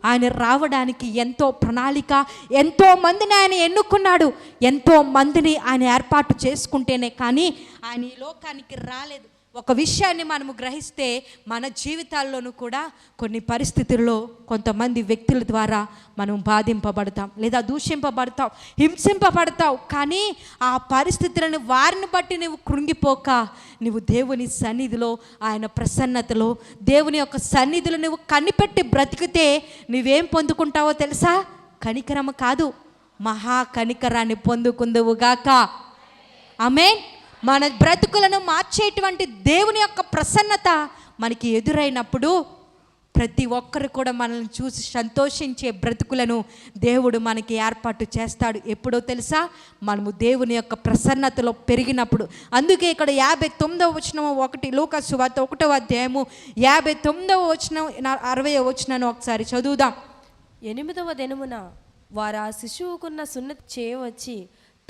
[SPEAKER 1] ఆయన రావడానికి ఎంతో ప్రణాళిక, ఎంతో మందిని ఆయన ఎన్నుకున్నాడు, ఎంతో మందిని ఆయన ఏర్పాటు చేసుకుంటేనే కానీ ఆయన ఈ లోకానికి రాలేదు. ఒక విషయాన్ని మనము గ్రహిస్తే మన జీవితాల్లోనూ కూడా కొన్ని పరిస్థితుల్లో కొంతమంది వ్యక్తుల ద్వారా మనం బాధింపబడతాం, లేదా దూషింపబడతాం, హింసింపబడతావు. కానీ ఆ పరిస్థితులను వారిని బట్టి నువ్వు కృంగిపోక, నువ్వు దేవుని సన్నిధిలో, ఆయన ప్రసన్నతలో, దేవుని యొక్క సన్నిధిలో నువ్వు కనిపెట్టి బ్రతికితే నువ్వేం పొందుకుంటావో తెలుసా? కనికరము కాదు, మహా కనికరాన్ని పొందుకుందువుగాక. ఆమేన్. మన బ్రతుకులను మార్చేటువంటి దేవుని యొక్క ప్రసన్నత మనకి ఎదురైనప్పుడు ప్రతి ఒక్కరు కూడా మనల్ని చూసి సంతోషించే బ్రతుకులను దేవుడు మనకి ఏర్పాటు చేస్తాడు. ఎప్పుడో తెలుసా? మనము దేవుని యొక్క ప్రసన్నతలో పెరిగినప్పుడు. అందుకే ఇక్కడ 59వ వచనం 1 లూకా సువార్త 1వ అధ్యాయము 59వ వచనం 60వ వచనాన్ని ఒకసారి చదువుదాం.
[SPEAKER 2] 8వ దినమున వారు ఆ శిశువుకున్న సున్నతి చేయవచ్చి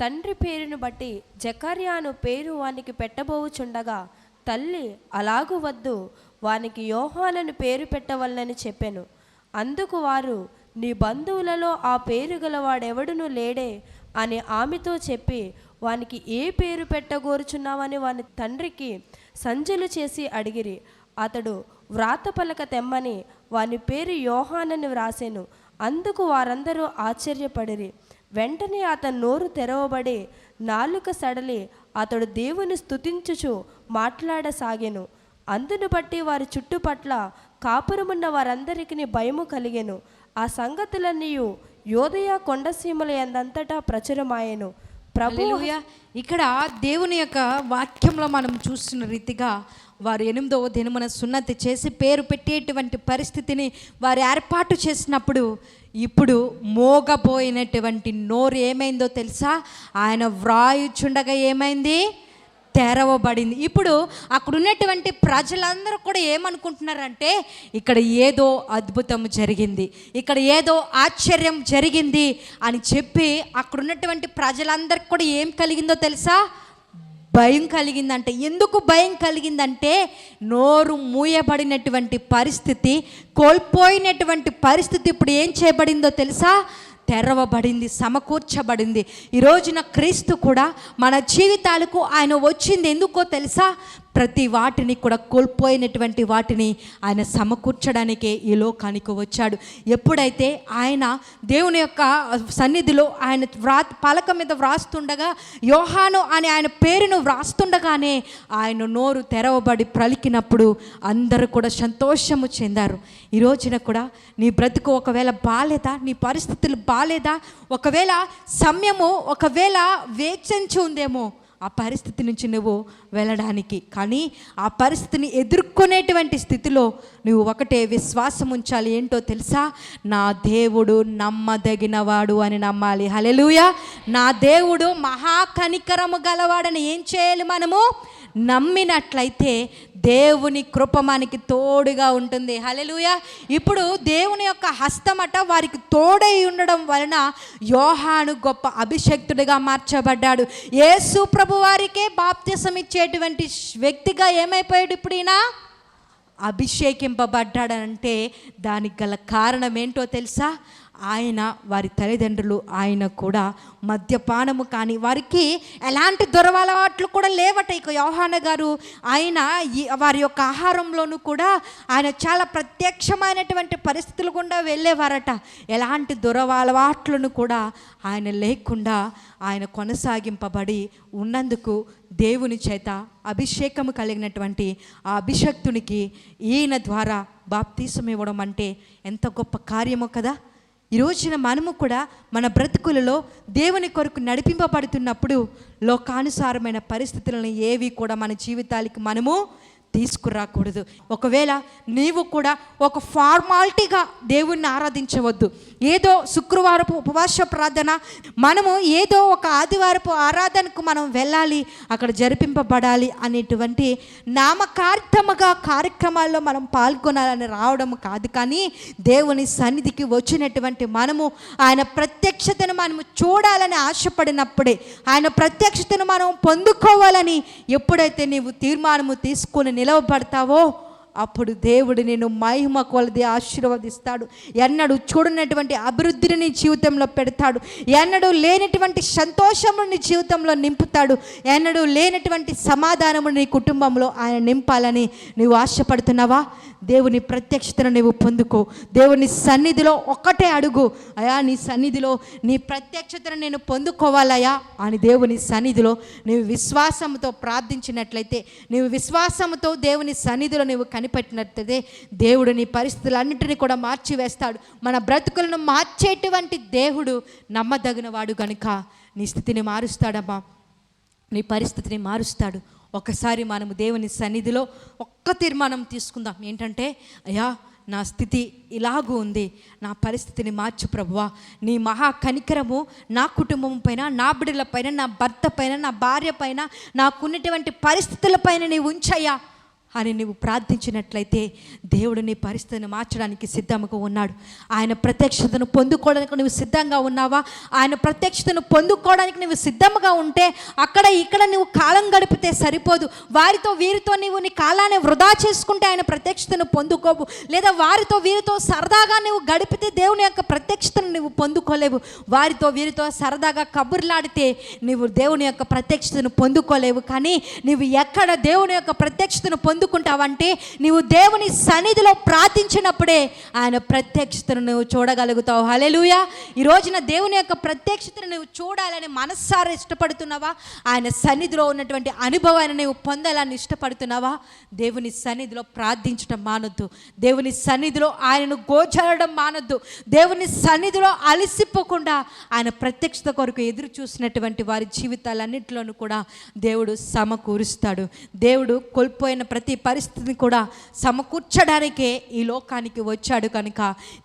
[SPEAKER 2] తండ్రి పేరును బట్టి జకర్యాను పేరు వానికి పెట్టబోచుండగా తల్లి అలాగు వద్దు, వానికి యోహానను పేరు పెట్టవలనని చెప్పెను. అందుకు వారు, నీ బంధువులలో ఆ పేరు గలవాడెవడునూ లేడే అని ఆమెతో చెప్పి, వానికి ఏ పేరు పెట్టగోరుచున్నావని వాని తండ్రికి సంజలు చేసి అడిగిరి. అతడు వ్రాత పలక తెమ్మని వాని పేరు యోహానని వ్రాసెను. అందుకు వారందరూ ఆశ్చర్యపడిరి. వెంటనే అతని నోరు తెరవబడి నాలుక సడలి అతడు దేవుని స్తుతించుచు మాట్లాడసాగెను. అందును బట్టి వారి చుట్టుపట్ల కాపురమున్న వారందరికీ భయము కలిగెను. ఆ సంగతులన్నీ యోదయ కొండసీమల యందంతటా ప్రచురమాయెను.
[SPEAKER 1] ప్రభువా, ఇక్కడ దేవుని యొక్క వాక్యంలో మనం చూస్తున్న రీతిగా వారు 8వ దినమున సున్నతి చేసి పేరు పెట్టేటువంటి పరిస్థితిని వారు ఏర్పాటు చేసినప్పుడు ఇప్పుడు మోగబోయినటువంటి నోరు ఏమైందో తెలుసా? ఆయన వ్రాయుచుండగా ఏమైంది? తెరవబడింది. ఇప్పుడు అక్కడ ఉన్నటువంటి ప్రజలందరూ కూడా ఏమనుకుంటున్నారంటే ఇక్కడ ఏదో అద్భుతం జరిగింది, ఇక్కడ ఏదో ఆశ్చర్యం జరిగింది అని చెప్పి అక్కడ ఉన్నటువంటి ప్రజలందరికీ కూడా ఏం కలిగిందో తెలుసా? భయం కలిగిందంటే. ఎందుకు భయం కలిగిందంటే నోరు మూయబడినటువంటి పరిస్థితి, కోల్పోయినటువంటి పరిస్థితి ఇప్పుడు ఏం చేయబడిందో తెలుసా? తెరవబడింది, సమకూర్చబడింది. ఈ రోజున క్రీస్తు కూడా మన జీవితాలకు ఆయన వచ్చింది ఎందుకో తెలుసా? ప్రతి వాటిని కూడా కోల్పోయినటువంటి వాటిని ఆయన సమకూర్చడానికే ఈ లోకానికి వచ్చాడు. ఎప్పుడైతే ఆయన దేవుని యొక్క సన్నిధిలో ఆయన పలక మీద వ్రాస్తుండగా, యోహాను అని ఆయన పేరును వ్రాస్తుండగానే ఆయన నోరు తెరవబడి పలికినప్పుడు అందరూ కూడా సంతోషము చెందారు. ఈ రోజున కూడా నీ బ్రతుకు ఒకవేళ బాలేదా, నీ పరిస్థితులు బాలేదా, ఒకవేళ సమయము ఒకవేళ వేచించి ఉందేమో ఆ పరిస్థితి నుంచి నువ్వు వెళ్ళడానికి, కానీ ఆ పరిస్థితిని ఎదుర్కొనేటువంటి స్థితిలో నువ్వు ఒకటే విశ్వాసం ఉంచాలి. ఏంటో తెలుసా? నా దేవుడు నమ్మదగినవాడు అని నమ్మాలి. హల్లెలూయా. నా దేవుడు మహా కనికరము గలవాడని ఏం చేయాలి? మనము నమ్మినట్లయితే దేవుని కృప మనకి తోడుగా ఉంటుంది. హల్లెలూయా. ఇప్పుడు దేవుని యొక్క హస్తమట వారికి తోడై ఉండడం వలన యోహాను గొప్ప అభిషక్తుడిగా మార్చబడ్డాడు. యేసు ప్రభు వారికే బాప్తిసం ఇచ్చేటువంటి వ్యక్తిగా ఏమైపోయాడు? ఇప్పుడు ఈయన అభిషేకింపబడ్డాడంటే దానికి గల కారణం ఏంటో తెలుసా? ఆయన వారి తల్లిదండ్రులు ఆయన కూడా మద్యపానము కానీ వారికి ఎలాంటి దురలవాట్లు కూడా లేవట. ఇక యోహాను గారు ఆయన వారి యొక్క ఆహారంలోనూ కూడా ఆయన చాలా ప్రత్యక్షమైనటువంటి పరిస్థితులు గుండా వెళ్ళేవారట. ఎలాంటి దురలవాట్లను కూడా ఆయన లేకుండా ఆయన కొనసాగింపబడి ఉన్నందుకు దేవుని చేత అభిషేకము కలిగినటువంటి ఆ అభిషక్తునికి ఈయన ద్వారా బాప్తీసం ఇవ్వడం అంటే ఎంత గొప్ప కార్యమో కదా. ఈ రోజున మనము కూడా మన బ్రతుకులలో దేవుని కొరకు నడిపింపబడుతున్నప్పుడు లోకానుసారమైన పరిస్థితులను ఏవి కూడా మన జీవితాలకి మనము తీసుకురాకూడదు. ఒకవేళ నీవు కూడా ఒక ఫార్మాలిటీగా దేవుణ్ణి ఆరాధించవద్దు. ఏదో శుక్రవారపు ఉపవాస ప్రార్థన, మనము ఏదో ఒక ఆదివారపు ఆరాధనకు మనం వెళ్ళాలి, అక్కడ జరిపింపబడాలి అనేటువంటి నామకార్థముగా కార్యక్రమాల్లో మనం పాల్గొనాలని రావడం కాదు. కానీ దేవుని సన్నిధికి వచ్చినటువంటి మనము ఆయన ప్రత్యక్షతను మనము చూడాలని ఆశపడినప్పుడే, ఆయన ప్రత్యక్షతను మనం పొందుకోవాలని ఎప్పుడైతే నీవు తీర్మానము తీసుకొని నిలవబడతావో అప్పుడు దేవుడు నేను మహిమ కొలది ఆశీర్వదిస్తాడు. ఎన్నడూ చూడనటువంటి అభివృద్ధిని నీ జీవితంలో పెడతాడు. ఎన్నడూ లేనటువంటి సంతోషము నీ జీవితంలో నింపుతాడు. ఎన్నడూ లేనటువంటి సమాధానము నీ కుటుంబంలో ఆయన నింపాలని నీవు ఆశపడుతున్నావా? దేవుని ప్రత్యక్షతను నీవు పొందుకో. దేవుని సన్నిధిలో ఒక్కటే అడుగు, అయా నీ సన్నిధిలో నీ ప్రత్యక్షతను నేను పొందుకోవాలయా అని దేవుని సన్నిధిలో నీవు విశ్వాసంతో ప్రార్థించినట్లయితే, నీవు విశ్వాసంతో దేవుని సన్నిధిలో నీవు కనిపెట్టినట్లయితే దేవుడు నీ పరిస్థితులన్నింటినీ కూడా మార్చివేస్తాడు. మన బ్రతుకులను మార్చేటువంటి దేవుడు నమ్మదగిన వాడు కనుక నీ స్థితిని మారుస్తాడమ్మా, నీ పరిస్థితిని మారుస్తాడు. ఒకసారి మనము దేవుని సన్నిధిలో ఒక్క తీర్మానం తీసుకుందాం. ఏంటంటే, అయ్యా నా స్థితి ఇలాగూ ఉంది, నా పరిస్థితిని మార్చు ప్రభువా. నీ మహా కనికరము నా కుటుంబం పైన, నా బిడ్డల పైన, నా భర్త పైన, నా భార్య పైన, నాకున్నటువంటి పరిస్థితులపైన నీవు ఉంచయ్యా అని నువ్వు ప్రార్థించినట్లయితే దేవుడు నీ పరిస్థితిని మార్చడానికి సిద్ధంగా ఉన్నాడు. ఆయన ప్రత్యక్షతను పొందుకోవడానికి నువ్వు సిద్ధంగా ఉన్నావా? ఆయన ప్రత్యక్షతను పొందుకోవడానికి నువ్వు సిద్ధంగా ఉంటే అక్కడ ఇక్కడ నువ్వు కాలం గడిపితే సరిపోదు. వారితో వీరితో నువ్వు నీ కాలాన్ని వృధా చేసుకుంటే ఆయన ప్రత్యక్షతను పొందుకోవు. లేదా వారితో వీరితో సరదాగా నువ్వు గడిపితే దేవుని యొక్క ప్రత్యక్షతను నువ్వు పొందుకోలేవు. వారితో వీరితో సరదాగా కబుర్లాడితే నువ్వు దేవుని యొక్క ప్రత్యక్షతను పొందుకోలేవు. కానీ నువ్వు ఎక్కడ దేవుని యొక్క ప్రత్యక్షతను పొందుకుంటావంటే నీవు దేవుని సన్నిధిలో ప్రార్థించినప్పుడే ఆయన ప్రత్యక్షతను నువ్వు చూడగలుగుతావు. హల్లెలూయా. ఈ రోజున దేవుని యొక్క ప్రత్యక్షతను నువ్వు చూడాలని మనస్సారా ఇష్టపడుతున్నావా? ఆయన సన్నిధిలో ఉన్నటువంటి అనుభవాన్ని నువ్వు పొందాలని ఇష్టపడుతున్నావా? దేవుని సన్నిధిలో ప్రార్థించడం మానొద్దు. దేవుని సన్నిధిలో ఆయనను గోచరడం మానొద్దు. దేవుని సన్నిధిలో అలసిపోకుండా ఆయన ప్రత్యక్షత కొరకు ఎదురు చూసినటువంటి వారి జీవితాలన్నింటిలోనూ కూడా దేవుడు సమకూరుస్తాడు. దేవుడు కోల్పోయిన ప్రతి పరిస్థితిని కూడా సమకూర్చడానికే ఈ లోకానికి వచ్చాడు కనుక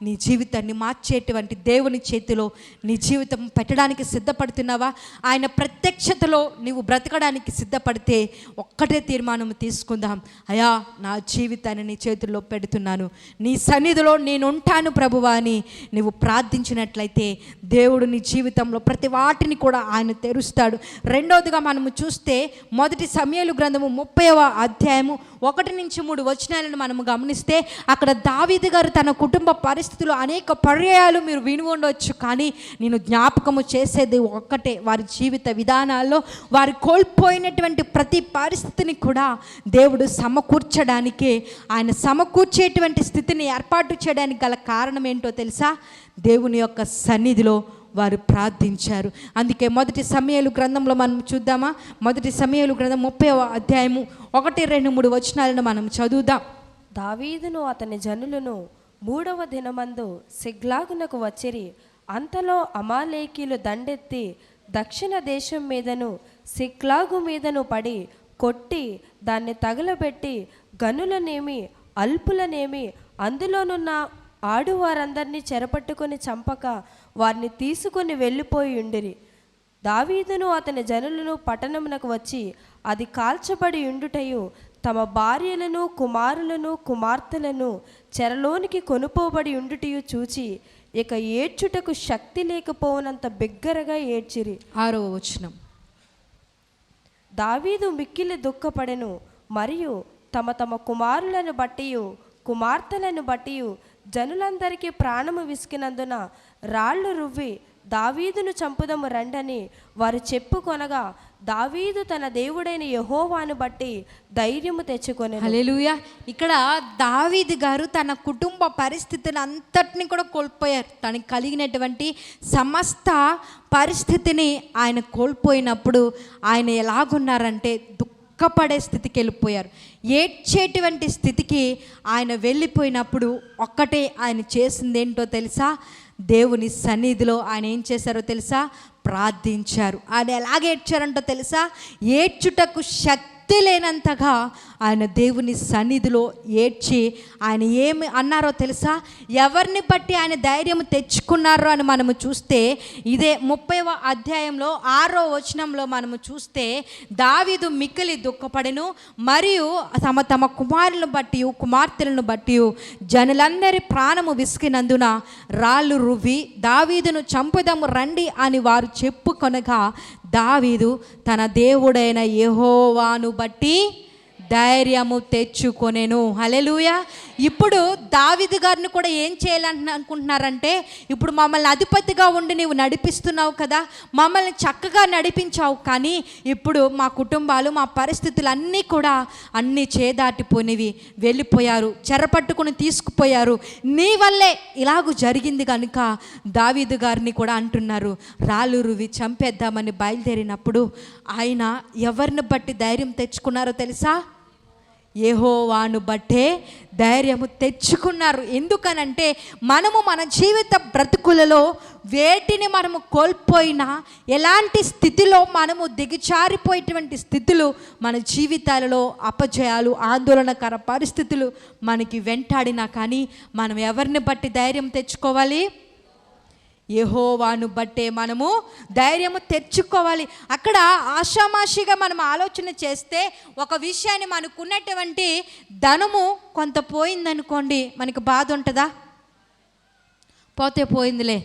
[SPEAKER 1] నీ జీవితాన్ని మార్చేటువంటి దేవుని చేతిలో నీ జీవితం పెట్టడానికి సిద్ధపడుతున్నావా? ఆయన ప్రత్యక్షతలో నీవు బ్రతకడానికి సిద్ధపడితే ఒక్కటే తీర్మానం తీసుకుందాం, అయా నా జీవితాన్ని నీ చేతుల్లో పెడుతున్నాను, నీ సన్నిధిలో నేను ఉంటాను ప్రభువా అని నువ్వు ప్రార్థించినట్లయితే దేవుడు నీ జీవితంలో ప్రతి వాటిని కూడా ఆయన తెరుస్తాడు. రెండవదిగా మనము చూస్తే మొదటి సమూయేలు గ్రంథము 30వ అధ్యాయము 1-3 వచనాలను మనము గమనిస్తే అక్కడ దావీదు గారు తన కుటుంబ పరిస్థితులు అనేక పర్యాయాలు మీరు విని ఉండవచ్చు. కానీ నేను జ్ఞాపకము చేసేది ఒక్కటే, వారి జీవిత విధానాల్లో వారు కోల్పోయినటువంటి ప్రతి పరిస్థితిని కూడా దేవుడు సమకూర్చడానికి, ఆయన సమకూర్చేటువంటి స్థితిని ఏర్పాటు చేయడానికి గల కారణం ఏంటో తెలుసా? దేవుని యొక్క సన్నిధిలో వారు ప్రార్థించారు. అందుకే మొదటి సమూయేలు గ్రంథంలో మనం చూద్దామా? మొదటి సమూయేలు గ్రంథం 30వ అధ్యాయము 1-3 వచనాలను మనం చదువుదాం.
[SPEAKER 2] దావీదును అతని జనులను 3వ దినమందు సిగ్లాగునకు వచ్చిరి. అంతలో అమాలేకీలు దండెత్తి దక్షిణ దేశం మీదను సిగ్లాగు మీదను పడి కొట్టి దాన్ని తగలబెట్టి గనులనేమి అల్పులనేమి అందులోనున్న ఆడువారందరినీ చెరపట్టుకొని చంపక వారిని తీసుకొని వెళ్ళిపోయి ఉండిరి. దావీదును అతని జనులను పట్టణమునకు వచ్చి అది కాల్చబడి ఉండుటయు తమ భార్యలను కుమారులను కుమార్తెలను చెరలోనికి కొనుపోబడి ఉండుటయు చూచి ఇక ఏడ్చుటకు శక్తి లేకపోవనంత బిగ్గరగా ఏడ్చిరి.
[SPEAKER 1] 6వ వచనం.
[SPEAKER 2] దావీదు మిక్కిలి దుఃఖపడెను, మరియు తమ తమ కుమారులను బట్టియు కుమార్తెలను బట్టియు జనులందరికీ ప్రాణము విసికినందున రాళ్ళు రువ్వి దావీదును చంపుదము రండని వారు చెప్పుకొనగా దావీదు తన దేవుడైన యెహోవాను బట్టి ధైర్యము తెచ్చుకొని.
[SPEAKER 1] హల్లెలూయా. ఇక్కడ దావీదు గారు తన కుటుంబ పరిస్థితిని అంతటిని కూడా కోల్పోయారు. తనకు కలిగినటువంటి సమస్త పరిస్థితిని ఆయన కోల్పోయినప్పుడు ఆయన ఎలాగున్నారంటే దుఃఖపడే స్థితికి వెళ్ళిపోయారు. ఏడ్చేటువంటి స్థితికి ఆయన వెళ్ళిపోయినప్పుడు ఒక్కటే ఆయన చేసింది ఏంటో తెలుసా? దేవుని సన్నిధిలో ఆయన ఏం చేశారో తెలుసా? ప్రార్థించారు. ఆయన ఎలాగ ఏడ్చారంటో తెలుసా? ఏడ్చుటకు శక్తి శక్తి లేనంతగా ఆయన దేవుని సన్నిధిలో ఏడ్చి ఆయన ఏమి అన్నారో తెలుసా? ఎవరిని బట్టి ఆయన ధైర్యం తెచ్చుకున్నారో అని మనము చూస్తే ఇదే 30వ అధ్యాయంలో 6వ వచనంలో మనము చూస్తే, దావీదు మిక్కిలి దుఃఖపడెను, మరియు తమ తమ కుమారులను బట్టి కుమార్తెలను బట్టి జనులందరి ప్రాణము విసికినందున రాళ్ళు రువ్వి దావీదును చంపుదము రండి అని వారు చెప్పుకొనగా, దావీదు తన దేవుడైన యెహోవాను బట్టి ధైర్యము తెచ్చుకొనెను. హల్లెలూయా. ఇప్పుడు దావీదు గారిని కూడా ఏం చేయాలని అనుకుంటున్నారంటే, ఇప్పుడు మమ్మల్ని అధిపతిగా ఉండి నీవు నడిపిస్తున్నావు కదా, మమ్మల్ని చక్కగా నడిపించావు, కానీ ఇప్పుడు మా కుటుంబాలు మా పరిస్థితులు అన్నీ కూడా అన్నీ చేదాటిపోయినవి, వెళ్ళిపోయారు, చెరపట్టుకుని తీసుకుపోయారు, నీ వల్లే ఇలాగూ జరిగింది కనుక దావీదు గారిని కూడా అంటున్నారు రాళ్ళు రువి చంపేద్దామని బయలుదేరినప్పుడు ఆయన ఎవరిని బట్టి ధైర్యం తెచ్చుకున్నారో తెలుసా? యెహోవాను బట్టే ధైర్యము తెచ్చుకున్నారు. ఎందుకనంటే మనము మన జీవిత బ్రతుకులలో వేటిని మనము కోల్పోయినా, ఎలాంటి స్థితిలో మనము దిగజారిపోయేటువంటి స్థితులు మన జీవితాలలో అపజయాలు, ఆందోళనకర పరిస్థితులు మనకి వెంటాడినా కానీ మనం ఎవరిని బట్టి ధైర్యం తెచ్చుకోవాలి? యెహోవాను బట్టే మనము ధైర్యము తెచ్చుకోవాలి. అక్కడ ఆషామాషిగా మనం ఆలోచన చేస్తే ఒక విషయాన్ని మనకున్నటువంటి ధనము కొంత పోయిందనుకోండి, మనకి బాధ ఉంటుందా? పోతే పోయిందిలే,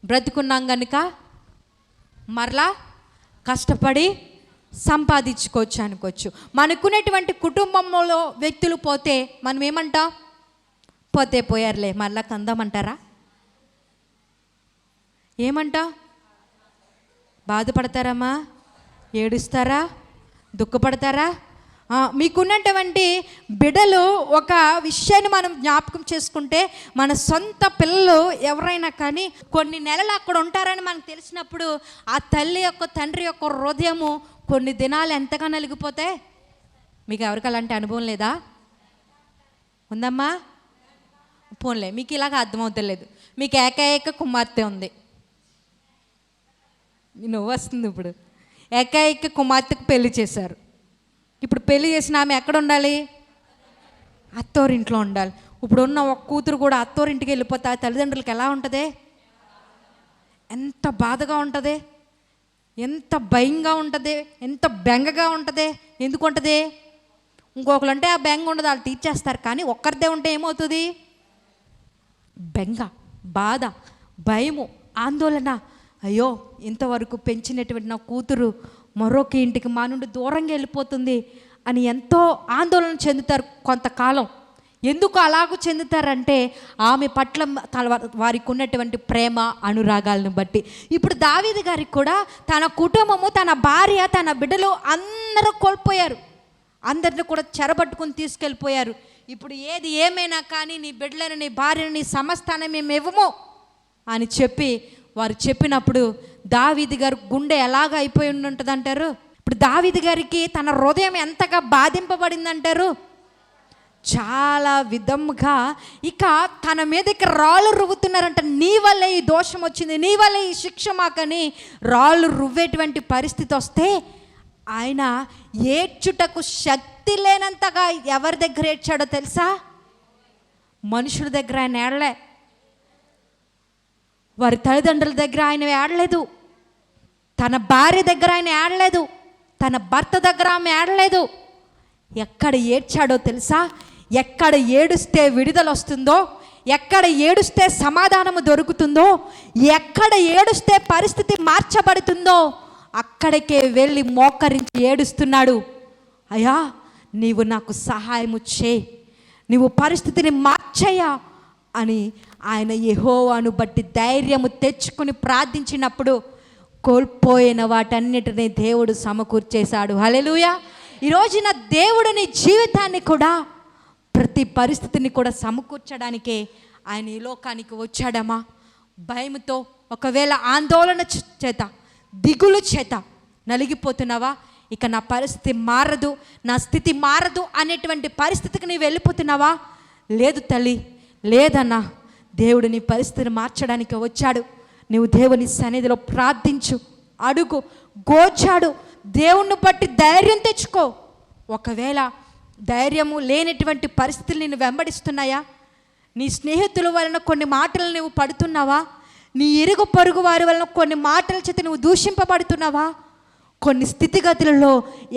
[SPEAKER 1] బ్రతుకున్నాం కనుక మరలా కష్టపడి సంపాదించుకోవచ్చు అనుకోవచ్చు. మనకున్నటువంటి కుటుంబంలో వ్యక్తులు పోతే మనం ఏమంటాం? పోతే పోయారులే, మరలా కందామంటారా? ఏమంటా? బాధపడతారమ్మా? ఏడుస్తారా? దుఃఖపడతారా? మీకున్నటువంటి బిడ్డలు ఒక విషయాన్ని మనం జ్ఞాపకం చేసుకుంటే, మన సొంత పిల్లలు ఎవరైనా కానీ కొన్ని నెలలు అక్కడ ఉంటారని మనకు తెలిసినప్పుడు ఆ తల్లి యొక్క తండ్రి యొక్క హృదయము కొన్ని దినాలు ఎంతగా నలిగిపోతాయి. మీకు ఎవరికి అలాంటి అనుభవం లేదా? ఉందమ్మా? పోన్లే, మీకు ఇలాగ అర్థమవుతలేదు. మీకు ఏకైక కుమార్తె ఉంది, నువ్వు వస్తుంది. ఇప్పుడు ఏకైక కుమార్తెకు పెళ్లి చేశారు. ఇప్పుడు పెళ్లి చేసిన ఆమె ఎక్కడ ఉండాలి? అత్తోరింట్లో ఉండాలి. ఇప్పుడు ఉన్న ఒక కూతురు కూడా అత్తోరింటికి వెళ్ళిపోతే ఆ తల్లిదండ్రులకు ఎలా ఉంటుంది? ఎంత బాధగా ఉంటుంది, ఎంత భయంగా ఉంటుంది, ఎంత బెంగగా ఉంటుంది. ఎందుకు ఉంటుంది? ఇంకొకరు అంటే ఆ బెంగ ఉండదు, వాళ్ళు తీర్చేస్తారు. కానీ ఒక్కరిదే ఉంటే ఏమవుతుంది? బెంగ, బాధ, భయము, ఆందోళన. అయ్యో, ఇంతవరకు పెంచినటువంటి నా కూతురు మరొక ఇంటికి మా నుండి దూరంగా వెళ్ళిపోతుంది అని ఎంతో ఆందోళన చెందుతారు కొంతకాలం. ఎందుకు అలాగూ చెందుతారంటే ఆమె పట్ల వారికి ఉన్నటువంటి ప్రేమ అనురాగాలను బట్టి. ఇప్పుడు దావీదు గారికి కూడా తన కుటుంబము, తన భార్య, తన బిడ్డలు అందరూ కోల్పోయారు. అందరిని కూడా చెరబట్టుకుని తీసుకెళ్ళిపోయారు. ఇప్పుడు ఏది ఏమైనా కానీ నీ బిడ్డలను, నీ భార్యను, నీ సమస్తాన్ని మేము ఇవ్వము అని చెప్పి వారు చెప్పినప్పుడు దావీదు గారు గుండె ఎలాగ అయిపోయి ఉంటుంది అంటారు? ఇప్పుడు దావీదు గారికి తన హృదయం ఎంతగా బాధింపబడిందంటారు? చాలా విధముగా. ఇక తన మీదకి రాళ్ళు రువ్వుతున్నారంట. నీ వల్లే ఈ దోషం వచ్చింది, నీ వల్లే ఈ శిక్ష మాకని రాళ్ళు రువ్వేటువంటి పరిస్థితి వస్తే ఆయన ఏడ్చుటకు శక్తి లేనంతగా ఎవరి దగ్గర ఏడ్చాడో తెలుసా? మనుషుల దగ్గర ఆయన ఏడలే, వారి తల్లిదండ్రుల దగ్గర ఆయన ఏడలేదు, తన భార్య దగ్గర ఆయన ఏడలేదు, తన భర్త దగ్గర ఆమె ఏడలేదు. ఎక్కడ ఏడ్చాడో తెలుసా? ఎక్కడ ఏడుస్తే విడుదల వస్తుందో, ఎక్కడ ఏడుస్తే సమాధానము దొరుకుతుందో, ఎక్కడ ఏడుస్తే పరిస్థితి మార్చబడుతుందో అక్కడికే వెళ్ళి మోకరించి ఏడుస్తున్నాడు. అయ్యా, నీవు నాకు సహాయము చేయి, నీవు పరిస్థితిని మార్చయ్యా అని ఆయన యెహోవాను బట్టి ధైర్యము తెచ్చుకుని ప్రార్థించినప్పుడు కోల్పోయిన వాటన్నిటినీ దేవుడు సమకూర్చేశాడు. హల్లెలూయా. ఈరోజున దేవుడు నీ జీవితాన్ని కూడా, ప్రతి పరిస్థితిని కూడా సమకూర్చడానికే ఆయన ఈ లోకానికి వచ్చాడమ్మా. భయంతో, ఒకవేళ ఆందోళన చేత, దిగులు చేత నలిగిపోతున్నావా? ఇక నా పరిస్థితి మారదు, నా స్థితి మారదు అనేటువంటి పరిస్థితికి నీవు వెళ్ళిపోతున్నావా? లేదు తల్లి, లేదన్నా, దేవుడు నీ పరిస్థితిని మార్చడానికి వచ్చాడు. నువ్వు దేవుని సన్నిధిలో ప్రార్థించు, అడుగు, గోచాడు, దేవుణ్ణి బట్టి ధైర్యం తెచ్చుకో. ఒకవేళ ధైర్యము లేనటువంటి పరిస్థితులు నిన్ను వెంబడిస్తున్నాయా? నీ స్నేహితుల వలన కొన్ని మాటలు నువ్వు పడుతున్నావా? నీ ఇరుగు పొరుగు వారి వలన కొన్ని మాటల చేత నువ్వు దూషింపబడుతున్నావా? కొన్ని స్థితిగతులలో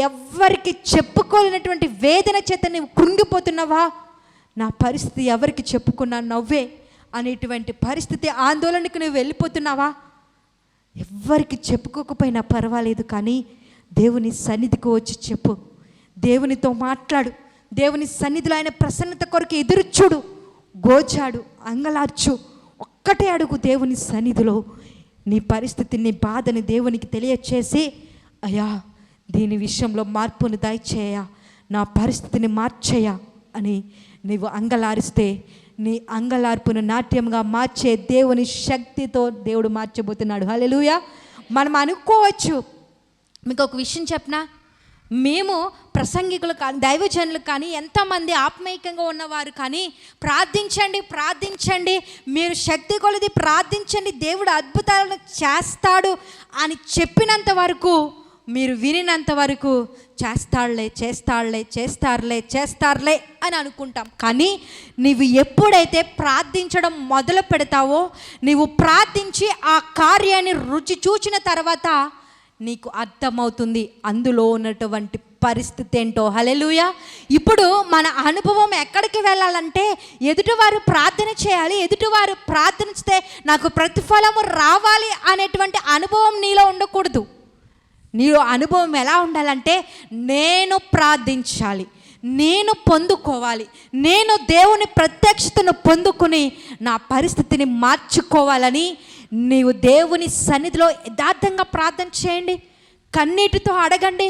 [SPEAKER 1] ఎవ్వరికి చెప్పుకోలేనటువంటి వేదన చేత నువ్వు కృంగిపోతున్నావా? నా పరిస్థితి ఎవరికి చెప్పుకున్నా నవ్వే అనేటువంటి పరిస్థితి, ఆందోళనకు నువ్వు వెళ్ళిపోతున్నావా? ఎవ్వరికి చెప్పుకోకపోయినా పర్వాలేదు, కానీ దేవుని సన్నిధికి వచ్చి చెప్పు, దేవునితో మాట్లాడు, దేవుని సన్నిధిలో ఆయన ప్రసన్నత కొరకు ఎదురు చూడు, గోచాడు, అంగలార్చు, ఒక్కటే అడుగు దేవుని సన్నిధిలో నీ పరిస్థితిని, నీ బాధని దేవునికి తెలియచేసి, అయ్యా దీని విషయంలో మార్పును దయచేయ, నా పరిస్థితిని మార్చేయ అని నీవు అంగలారిస్తే నీ అంగలార్పును నాట్యంగా మార్చే దేవుని శక్తితో దేవుడు మార్చబోతున్నాడు. హల్లెలూయా. మనం అనుకోవచ్చు, మీకు ఒక విషయం చెప్పనా, మేము ప్రసంగికులు కానీ దైవజనులు కానీ ఎంతమంది ఆత్మీయంగా ఉన్నవారు కానీ ప్రార్థించండి ప్రార్థించండి, మీరు శక్తి కొలది ప్రార్థించండి, దేవుడు అద్భుతాలను చేస్తాడు అని చెప్పినంత వరకు, మీరు వినినంత వరకు చేస్తాడులే చేస్తాడులే చేస్తారులే చేస్తారులే అని అనుకుంటాం. కానీ నీవు ఎప్పుడైతే ప్రార్థించడం మొదలు పెడతావో, నీవు ప్రార్థించి ఆ కార్యాన్ని రుచి చూచిన తర్వాత నీకు అర్థమవుతుంది అందులో ఉన్నటువంటి పరిస్థితి ఏంటో. హల్లెలూయా. ఇప్పుడు మన అనుభవం ఎక్కడికి వెళ్ళాలంటే, ఎదుటివారు ప్రార్థన చేయాలి, ఎదుటివారు ప్రార్థిస్తే నాకు ప్రతిఫలము రావాలి అనేటువంటి అనుభవం నీలో ఉండకూడదు. నీలో అనుభవం ఎలా ఉండాలంటే, నేను ప్రార్థించాలి, నేను పొందుకోవాలి, నేను దేవుని ప్రత్యక్షతను పొందుకుని నా పరిస్థితిని మార్చుకోవాలని నీవు దేవుని సన్నిధిలో యథార్థంగా ప్రార్థన చేయండి. కన్నీటితో అడగండి,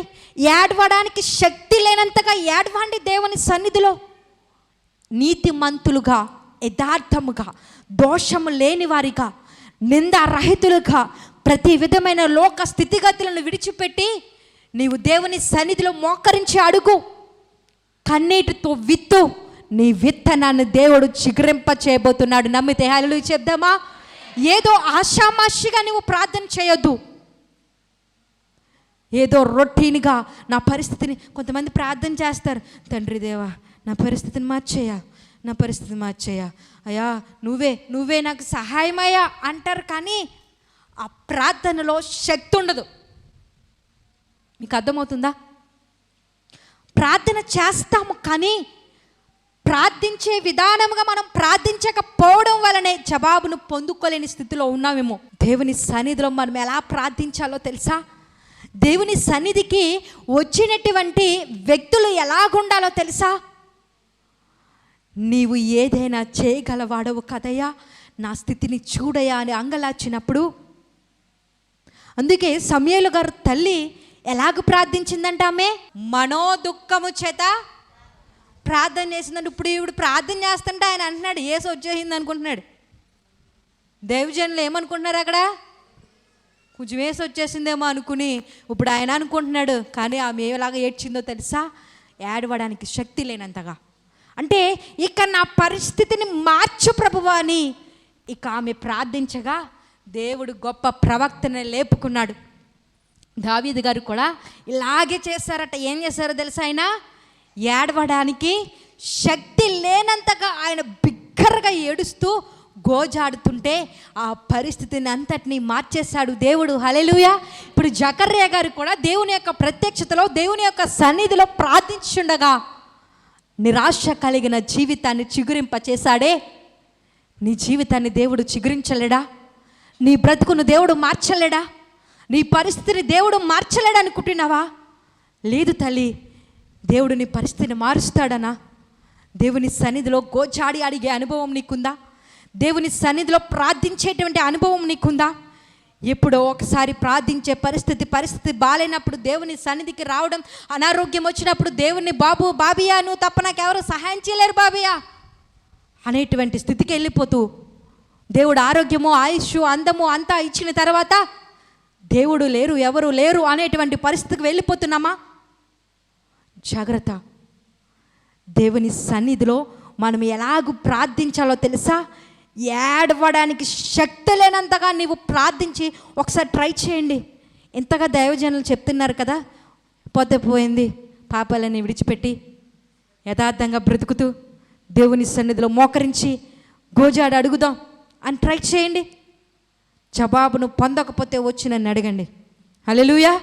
[SPEAKER 1] ఏడవడానికి శక్తి లేనంతగా ఏడవండి దేవుని సన్నిధిలో. నీతిమంతులుగా, యథార్థముగా, దోషము లేని వారిగా, నిందారహితులుగా, ప్రతి విధమైన లోక స్థితిగతులను విడిచిపెట్టి నీవు దేవుని సన్నిధిలో మోకరించి అడుగు, కన్నీటితో విత్తు, నీ విత్తనాన్ని దేవుడు చిగురింప చేయబోతున్నాడు. నమ్మితే హల్లెలూయా చెప్దామా? ఏదో ఆషామాషిగా నువ్వు ప్రార్థన చేయొద్దు, ఏదో రొటీన్గా నా పరిస్థితిని. కొంతమంది ప్రార్థన చేస్తారు, తండ్రి దేవా నా పరిస్థితిని మార్చేయ, నా పరిస్థితిని మార్చేయ, అయ్యా నువ్వే నాకు సహాయమయ్యా అంటారు, కానీ ఆ ప్రార్థనలో శక్తి ఉండదు. మీకు అర్థమవుతుందా? ప్రార్థన చేస్తాము కానీ ప్రార్థించే విధానముగా మనం ప్రార్థించకపోవడం వలనే జవాబును పొందుకోలేని స్థితిలో ఉన్నామేమో. దేవుని సన్నిధిలో మనం ఎలా ప్రార్థించాలో తెలుసా? దేవుని సన్నిధికి వచ్చినటువంటి వ్యక్తులు ఎలాగుండాలో తెలుసా? నీవు ఏదైనా చేయగలవాడవు కదయ్యా, నా స్థితిని చూడయా అని అంగలార్చినప్పుడు. అందుకే సమూయేలు గారు తల్లి ఎలాగ ప్రార్థించిందంట, ఆమె మనోదుఃఖము చేత ప్రార్థన చేసిందంటే. ఇప్పుడు ఈవిడ ప్రార్థన చేస్తుంటే ఆయన అంటున్నాడు యేసు వచ్చేసింది అనుకుంటున్నాడు. దైవజనులు ఏమనుకుంటున్నారు అక్కడ? కొంచెం యేసు వచ్చేసిందేమో అనుకుని ఇప్పుడు ఆయన అనుకుంటున్నాడు. కానీ ఆమె ఏలాగా ఏడ్చిందో తెలుసా? ఏడవడానికి శక్తి లేనంతగా. అంటే ఇక నా పరిస్థితిని మార్చు ప్రభువా అని ఇక ఆమె ప్రార్థించగా దేవుడు గొప్ప ప్రవక్తను లేపుకున్నాడు. దావీదు గారు కూడా ఇలాగే చేశారట. ఏం చేశారో తెలుసా? ఆయన ఏడవడానికి శక్తి లేనంతగా ఆయన బిగ్గరగా ఏడుస్తూ గోజాడుతుంటే ఆ పరిస్థితిని అంతటినీ మార్చేశాడు దేవుడు. హల్లెలూయా. ఇప్పుడు జకర్యా గారు కూడా దేవుని యొక్క ప్రత్యక్షతలో, దేవుని యొక్క సన్నిధిలో ప్రార్థించుండగా నిరాశ కలిగిన జీవితాన్ని చిగురింప చేశాడే. నీ జీవితాన్ని దేవుడు చిగురించలేడా? నీ బ్రతుకును దేవుడు మార్చలేడా? నీ పరిస్థితిని దేవుడు మార్చలేడా అనుకుంటున్నావా? లేదు తల్లి, దేవుడు నీ పరిస్థితిని మారుస్తాడనా? దేవుని సన్నిధిలో గోచాడి అడిగే అనుభవం నీకుందా? దేవుని సన్నిధిలో ప్రార్థించేటువంటి అనుభవం నీకుందా? ఎప్పుడో ఒకసారి ప్రార్థించే పరిస్థితి బాలేనప్పుడు దేవుని సన్నిధికి రావడం, అనారోగ్యం వచ్చినప్పుడు దేవుని బాబియా నువ్వు తప్ప నాకెవరు సహాయం చేయలేరు బాబియా అనేటువంటి స్థితికి వెళ్ళిపోతూ, దేవుడు ఆరోగ్యము, ఆయుష్, అందము అంతా ఇచ్చిన తర్వాత దేవుడు లేరు, ఎవరు లేరు అనేటువంటి పరిస్థితికి వెళ్ళిపోతున్నామా? జాగ్రత్త. దేవుని సన్నిధిలో మనం ఎలాగూ ప్రార్థించాలో తెలుసా? ఏడవడానికి శక్తి లేనంతగా నీవు ప్రార్థించి ఒకసారి ట్రై చేయండి. ఇంతగా దైవజనులు చెప్తున్నారు కదా, పోతే పోయింది, పాపాలని విడిచిపెట్టి యథార్థంగా బ్రతుకుతూ దేవుని సన్నిధిలో మోకరించి గోజాడు అడుగుదాం అని ట్రై చేయండి. జవాబును పొందకపోతే వచ్చి నన్ను అడగండి. హల్లెలూయా.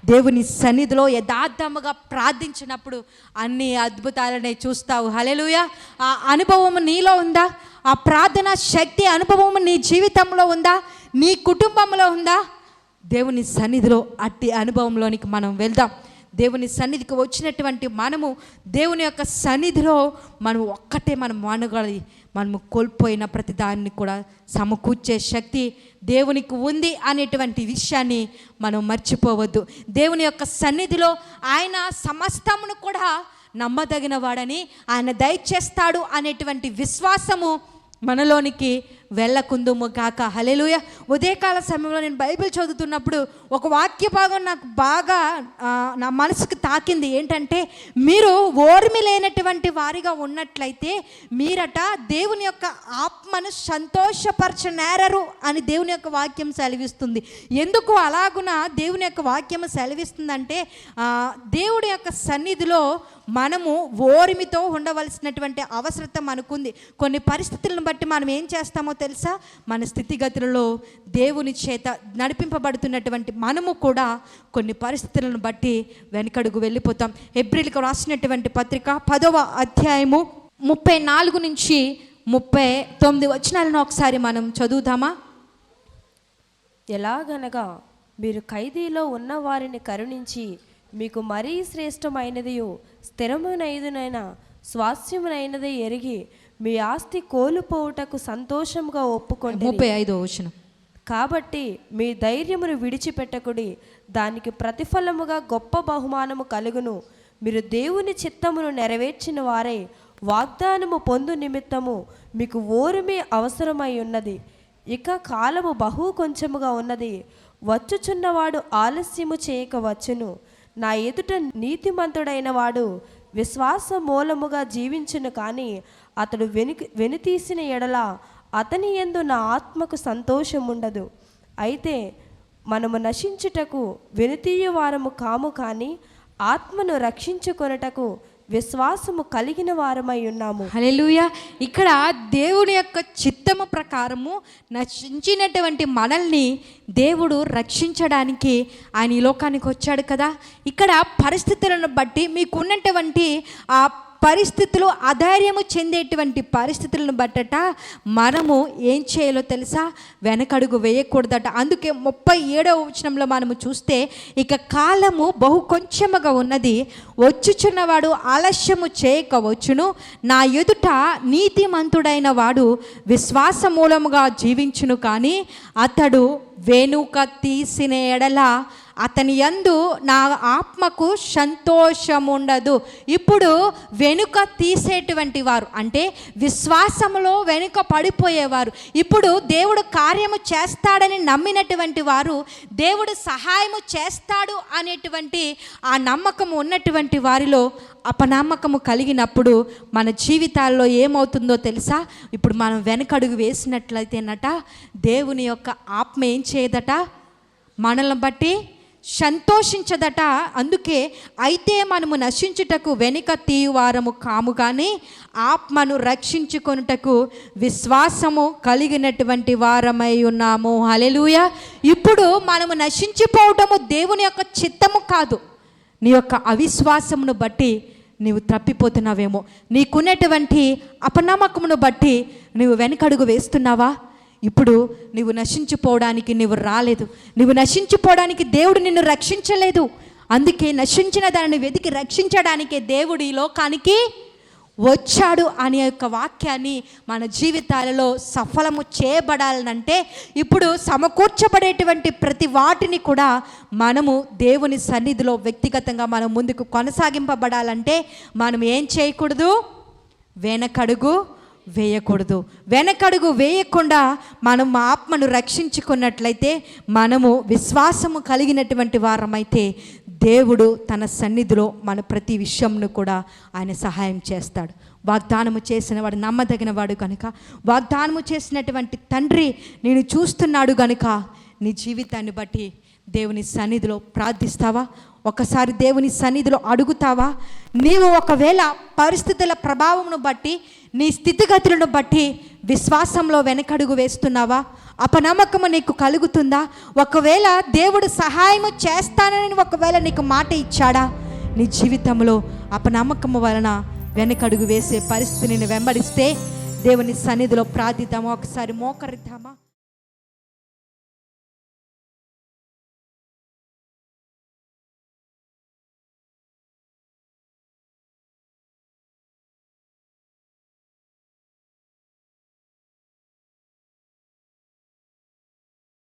[SPEAKER 1] దేవుని సన్నిధిలో యథార్థముగా ప్రార్థించినప్పుడు అన్ని అద్భుతాలనే చూస్తావు. హల్లెలూయా. ఆ అనుభవం నీలో ఉందా? ఆ ప్రార్థన శక్తి అనుభవం నీ జీవితంలో ఉందా? నీ కుటుంబంలో ఉందా? దేవుని సన్నిధిలో అట్టి అనుభవంలోనికి మనం వెళ్దాం. దేవుని సన్నిధికి వచ్చినటువంటి మనము దేవుని యొక్క సన్నిధిలో మనం ఒక్కటే మనం మనగలి మనము కోల్పోయిన ప్రతి దాన్ని కూడా సమకూర్చే శక్తి దేవునికి ఉంది అనేటువంటి విషయాన్ని మనం మర్చిపోవద్దు. దేవుని యొక్క సన్నిధిలో ఆయన సమస్తమును కూడా నమ్మదగిన వాడని, ఆయన దయచేస్తాడు అనేటువంటి విశ్వాసము మనలోనికి వెళ్ళకుందుము గాక. హల్లెలూయా. ఉదయకాల సమయంలో నేను బైబిల్ చదువుతున్నప్పుడు ఒక వాక్య భాగం నాకు బాగా నా మనసుకు తాకింది. ఏంటంటే, మీరు ఓర్మి లేనటువంటి వారిగా ఉన్నట్లయితే మీరట దేవుని యొక్క ఆత్మను సంతోషపరచనేరరు అని దేవుని యొక్క వాక్యం సెలవిస్తుంది. ఎందుకు అలాగున దేవుని యొక్క వాక్యం సెలవిస్తుందంటే, దేవుడి యొక్క సన్నిధిలో మనము ఓర్మితో ఉండవలసినటువంటి అవసరత మనకుంది. కొన్ని పరిస్థితులను బట్టి మనం ఏం చేస్తామో తెలుసా? మన స్థితిగతులలో దేవుని చేత నడిపింపబడుతున్నటువంటి మనము కూడా కొన్ని పరిస్థితులను బట్టి వెనకడుగు వెళ్ళిపోతాం. హెబ్రీయులకు రాసినటువంటి పత్రిక 10వ అధ్యాయము 34 నుంచి 39 వచనాలను ఒకసారి మనం చదువుదామా?
[SPEAKER 2] ఎలాగనగా మీరు ఖైదీలో ఉన్న వారిని కరుణించి మీకు మరీ శ్రేష్టమైనదియు స్థిరమునైనదైన స్వాస్యమునైనది ఎరిగి మీ ఆస్తి కోల్పోవుటకు సంతోషంగా ఒప్పుకోండి.
[SPEAKER 1] 35వ వచనం.
[SPEAKER 2] కాబట్టి మీ ధైర్యమును విడిచిపెట్టకుడి, దానికి ప్రతిఫలముగా గొప్ప బహుమానము కలుగును. మీరు దేవుని చిత్తమును నెరవేర్చిన వారై వాగ్దానము పొందు నిమిత్తము మీకు ఓర్మి అవసరమై ఉన్నది. ఇక కాలము బహు కొంచెముగా ఉన్నది. వచ్చుచున్నవాడు ఆలస్యము చేయక వచ్చును. నా ఎదుట నీతిమంతుడైన వాడు విశ్వాస మూలముగా జీవించును, కానీ అతడు వెనుతీసిన ఎడల అతని యందు నా ఆత్మకు సంతోషముండదు. అయితే మనము నశించుటకు వెనుతీయు వారము కాము, కానీ ఆత్మను రక్షించుకొనుటకు విశ్వాసము కలిగిన వారమై ఉన్నాము.
[SPEAKER 1] హల్లెలూయా. ఇక్కడ దేవుని యొక్క చిత్తము ప్రకారము నశించినటువంటి మనల్ని దేవుడు రక్షించడానికి ఆయన ఈ లోకానికి వచ్చాడు కదా. ఇక్కడ పరిస్థితులను బట్టి మీకున్నటువంటి ఆ పరిస్థితులు అధైర్యము చెందేటువంటి పరిస్థితులను బట్టట మనము ఏం చేయాలో తెలుసా? వెనకడుగు వేయకూడదట. అందుకే 37వ వచనంలో మనము చూస్తే, ఇక కాలము బహు కొంచెముగా ఉన్నది, వచ్చుచున్నవాడు ఆలస్యము చేయక వచ్చును. నా ఎదుట నీతిమంతుడైన వాడు విశ్వాస మూలముగా జీవించును, కానీ అతడు వెనుక తీసిన ఎడల అతని యందు నా ఆత్మకు సంతోషముండదు. ఇప్పుడు వెనుక తీసేటువంటి వారు అంటే విశ్వాసములో వెనుక పడిపోయేవారు, ఇప్పుడు దేవుడు కార్యము చేస్తాడని నమ్మినటువంటి వారు, దేవుడు సహాయము చేస్తాడు అనేటువంటి ఆ నమ్మకము ఉన్నటువంటి వారిలో అపనమ్మకము కలిగినప్పుడు మన జీవితాల్లో ఏమవుతుందో తెలుసా? ఇప్పుడు మనం వెనకడుగు వేసినట్లయితేనట దేవుని యొక్క ఆత్మ ఏం చేయదట? మనల్ని బట్టి సంతోషించదట. అందుకే అయితే మనము నశించుటకు వెనుక తీయువారము కాము, కానీ ఆత్మను రక్షించుకొనుటకు విశ్వాసము కలిగినటువంటి వారమై ఉన్నాము. హల్లెలూయా. ఇప్పుడు మనము నశించిపోవటము దేవుని యొక్క చిత్తము కాదు. నీ యొక్క అవిశ్వాసమును బట్టి నీవు తప్పిపోతున్నావేమో, నీకున్నటువంటి అపనమ్మకమును బట్టి నువ్వు వెనకడుగు వేస్తున్నావా? ఇప్పుడు నువ్వు నశించిపోవడానికి నువ్వు రాలేదు, నువ్వు నశించిపోవడానికి దేవుడు నిన్ను రక్షించలేదు. అందుకే నశించిన దానిని వెతికి రక్షించడానికే దేవుడు ఈ లోకానికి వచ్చాడు అనే యొక్క వాక్యాన్ని మన జీవితాలలో సఫలము చేయబడాలంటే ఇప్పుడు సమకూర్చబడేటువంటి ప్రతి వాటిని కూడా మనము దేవుని సన్నిధిలో వ్యక్తిగతంగా మనం ముందుకు కొనసాగింపబడాలంటే మనం ఏం చేయకూడదు? వెనకడుగు వేయకూడదు. వెనకడుగు వేయకుండా మనం ఆత్మను రక్షించుకున్నట్లయితే, మనము విశ్వాసము కలిగినటువంటి వారమైతే దేవుడు తన సన్నిధిలో మన ప్రతి విషయంను కూడా ఆయన సహాయం చేస్తాడు. వాగ్దానము చేసిన వాడు నమ్మదగిన వాడు కనుక, వాగ్దానము చేసినటువంటి తండ్రి నేను చూస్తున్నాడు కనుక నీ జీవితాన్ని బట్టి దేవుని సన్నిధిలో ప్రార్థిస్తావా? ఒకసారి దేవుని సన్నిధిలో అడుగుతావా? నీవు ఒకవేళ పరిస్థితుల ప్రభావమును బట్టి, నీ స్థితిగతులను బట్టి విశ్వాసంలో వెనకడుగు వేస్తున్నావా? అపనమ్మకము నీకు కలుగుతుందా? ఒకవేళ దేవుడు సహాయము చేస్తానని ఒకవేళ నీకు మాట ఇచ్చాడా? నీ జీవితంలో అపనమ్మకము వలన వెనకడుగు వేసే పరిస్థితిని వెంబడిస్తే దేవుని సన్నిధిలో ప్రార్థిద్దామా? ఒకసారి మోకరిద్దామా?